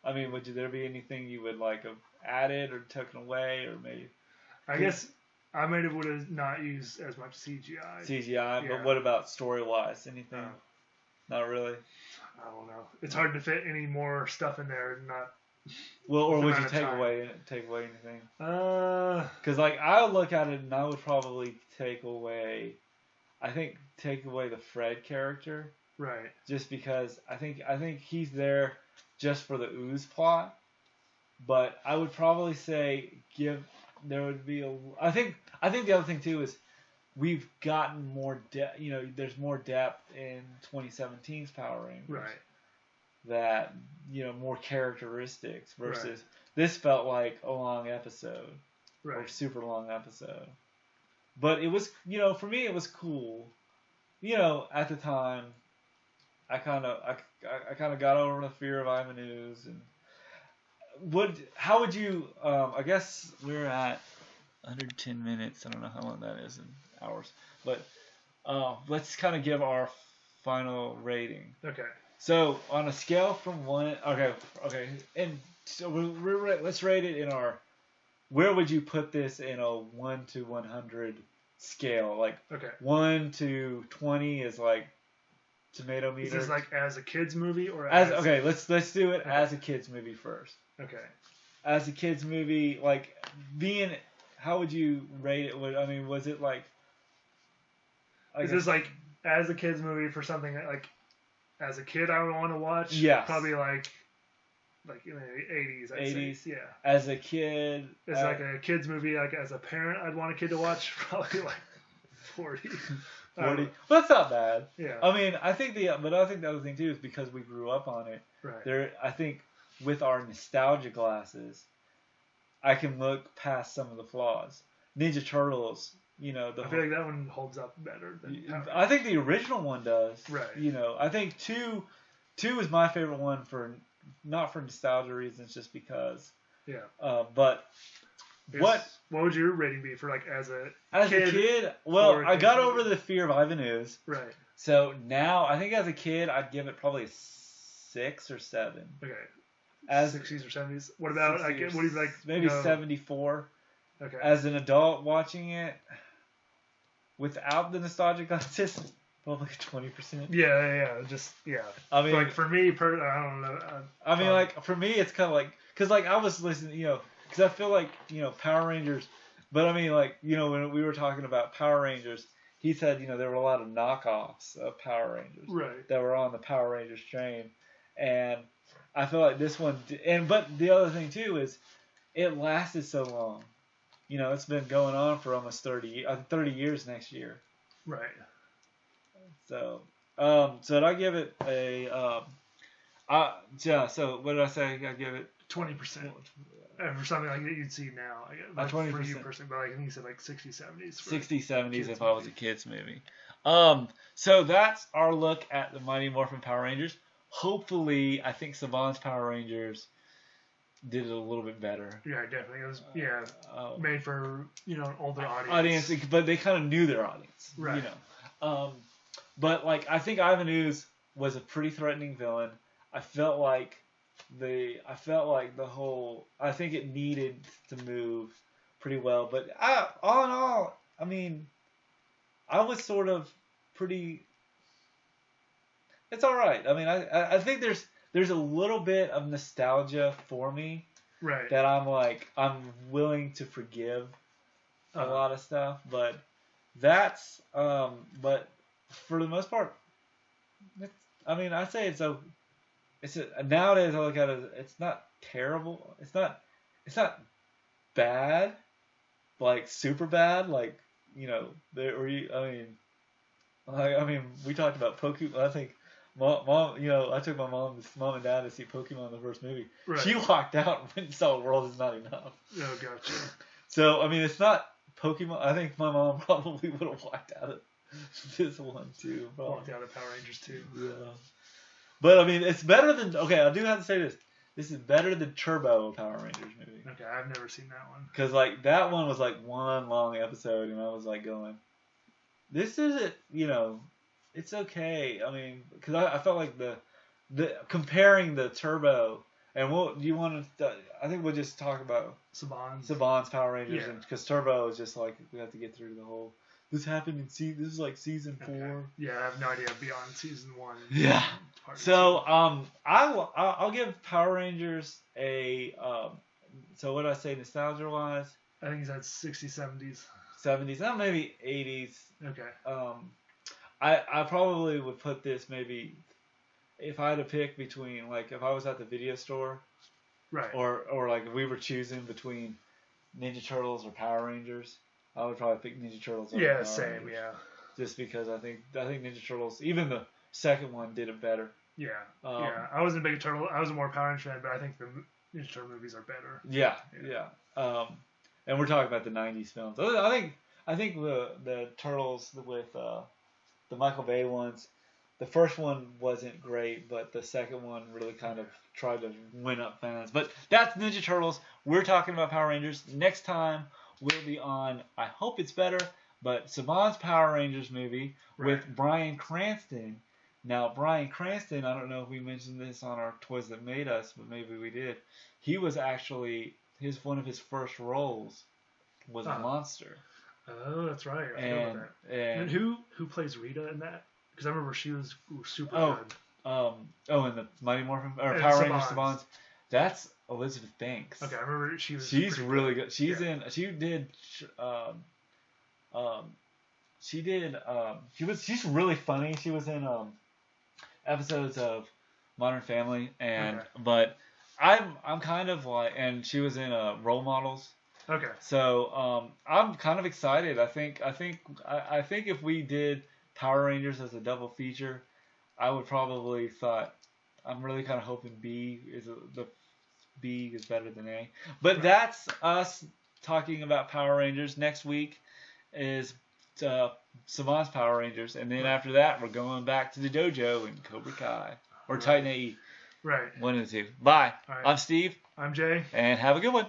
I mean, would there be anything you would like have added or taken away, or maybe? I guess I might have would have not used as much CGI. CGI, but what about story-wise? Anything? Not really. I don't know. It's hard to fit any more stuff in there. Not. Well, or would you take away anything? Because like I would look at it and I would probably take away the Fred character. Right. Just because I think he's there just for the ooze plot, but I would probably say I think the other thing too is we've gotten more depth. You know, there's more depth in 2017's Power Rangers. Right. That, you know, more characteristics versus this felt like a long episode. Right. Or super long episode. But it was, you know, for me it was cool. You know, at the time, I kind of got over the fear of IVANOZZZ, and how would you? I guess we're at 110 minutes. I don't know how long that is in hours, but let's kind of give our final rating. Okay. So on a scale from 1, okay, and so let's rate it in our. Where would you put this in a 1 to 100 scale? Like 1 to 20 is like tomato meter. Is this like as a kids movie or okay? Let's do it as a kids movie first. Okay. As a kids movie, like how would you rate it? I mean, was it like? Is this like as a kids movie for something that like as a kid I would want to watch? Yeah. Probably like in the 80s. I'd 80s. Say. Yeah. As a kid. It's like a kids movie. Like as a parent, I'd want a kid to watch. Probably like 40. 40. Well, that's not bad. Yeah. I mean, I think the other thing too is because we grew up on it. Right. I think with our nostalgia glasses, I can look past some of the flaws. Ninja Turtles, you know. I feel like that one holds up better than Power Rangers. I think the original one does. Right. You know, I think two is my favorite one not for nostalgia reasons, just because. Yeah. But. What would your rating be for like as a kid? Well, I got over the fear of IVANOZZZ. Right. So now I think as a kid I'd give it probably a 6 or 7. Okay. As 60s or 70s. What about like what do you like? Maybe 74. Okay. As an adult watching it without the nostalgia glasses, probably 20%. Yeah. I mean, like for me, I don't know. I mean, like for me, it's kind of like because like I was listening, you know. Because I feel like, you know, Power Rangers, but I mean, like, you know, when we were talking about Power Rangers, he said, you know, there were a lot of knockoffs of Power Rangers that were on the Power Rangers train. And I feel like this one, but the other thing, too, is it lasted so long. You know, it's been going on for almost 30 years next year. Right. So I give it a, so what did I say? I give it 20%. For something like that you'd see now. Like 20%. For you personally, but like I think you said like 60s, 70s. 60s, 70s if I was a kid's movie. So that's our look at the Mighty MOrphin Power Rangers. Hopefully, I think Saban's Power Rangers did it a little bit better. Yeah, definitely. It was made for, you know, an older audience. But they kind of knew their audience. Right. You know. But like I think IVANOZZZ was a pretty threatening villain. I felt like I think it needed to move pretty well, but all in all, I mean, I was sort of pretty. It's all right. I mean, I think there's a little bit of nostalgia for me, right? That I'm willing to forgive a lot of stuff, but that's but for the most part, I say it's a. Nowadays I look at it, it's not terrible. It's not bad, like super bad. Like, you know, I mean, we talked about Pokemon. I think mom, you know, I took my mom and dad to see Pokemon in the first movie. Right. She walked out and saw World Is Not Enough. Oh, gotcha. So I mean, it's not Pokemon. I think my mom probably would have walked out of this one too. Probably. Walked out of Power Rangers too. Yeah. But, I mean, it's better than... Okay, I do have to say this. This is better than Turbo Power Rangers movie. Okay, I've never seen that one. Because, like, that one was, like, one long episode, and I was, like, going... This isn't, you know... It's okay. I mean, because I felt like the... Comparing the Turbo... And do you want to? I think we'll just talk about Saban's Power Rangers, because Turbo is just like we have to get through the whole. This happened in this is like season 4. Okay. Yeah, I have no idea beyond season 1. Yeah. So I'll give Power Rangers a so what did I say nostalgia wise? I think he's at 60s, 70s. 70s, not maybe 80s. Okay. I probably would put this maybe if I had to pick between like if I was at the video store, right? Or like if we were choosing between Ninja Turtles or Power Rangers, I would probably pick Ninja Turtles. Yeah, same. Rangers. Yeah. Just because I think Ninja Turtles, even the second one, did it better. Yeah. Yeah. I wasn't a big Turtle. I was a more Power Rangers fan, but I think the Ninja Turtle movies are better. Yeah. And we're talking about the '90s films. I think the Turtles with the Michael Bay ones, the first one wasn't great, but the second one really kind of tried to win up fans. But that's Ninja Turtles. We're talking about Power Rangers. Next time we'll be on, I hope it's better, but Saban's Power Rangers movie with Bryan Cranston. Now, Bryan Cranston, I don't know if we mentioned this on our Toys That Made Us, but maybe we did. He was actually, one of his first roles was a monster. Oh, that's right. I forgot about that. And who plays Rita in that? Because I remember she was super good. In the Mighty MOrphin or Power Rangers Saban's. That's Elizabeth Banks. Okay, I remember she was. She's really good. She's in. She's really funny. She was in episodes of Modern Family, but I'm kind of like, and she was in Role Models. Okay. So I'm kind of excited. I think if we did Power Rangers as a double feature, I would probably thought. I'm really kind of hoping B is better than A. But that's us talking about Power Rangers. Next week is Saban's Power Rangers, and then after that we're going back to the dojo and Cobra Kai or Titan AE. Right. One of the two. Bye. Right. I'm Steve. I'm Jay. And have a good one.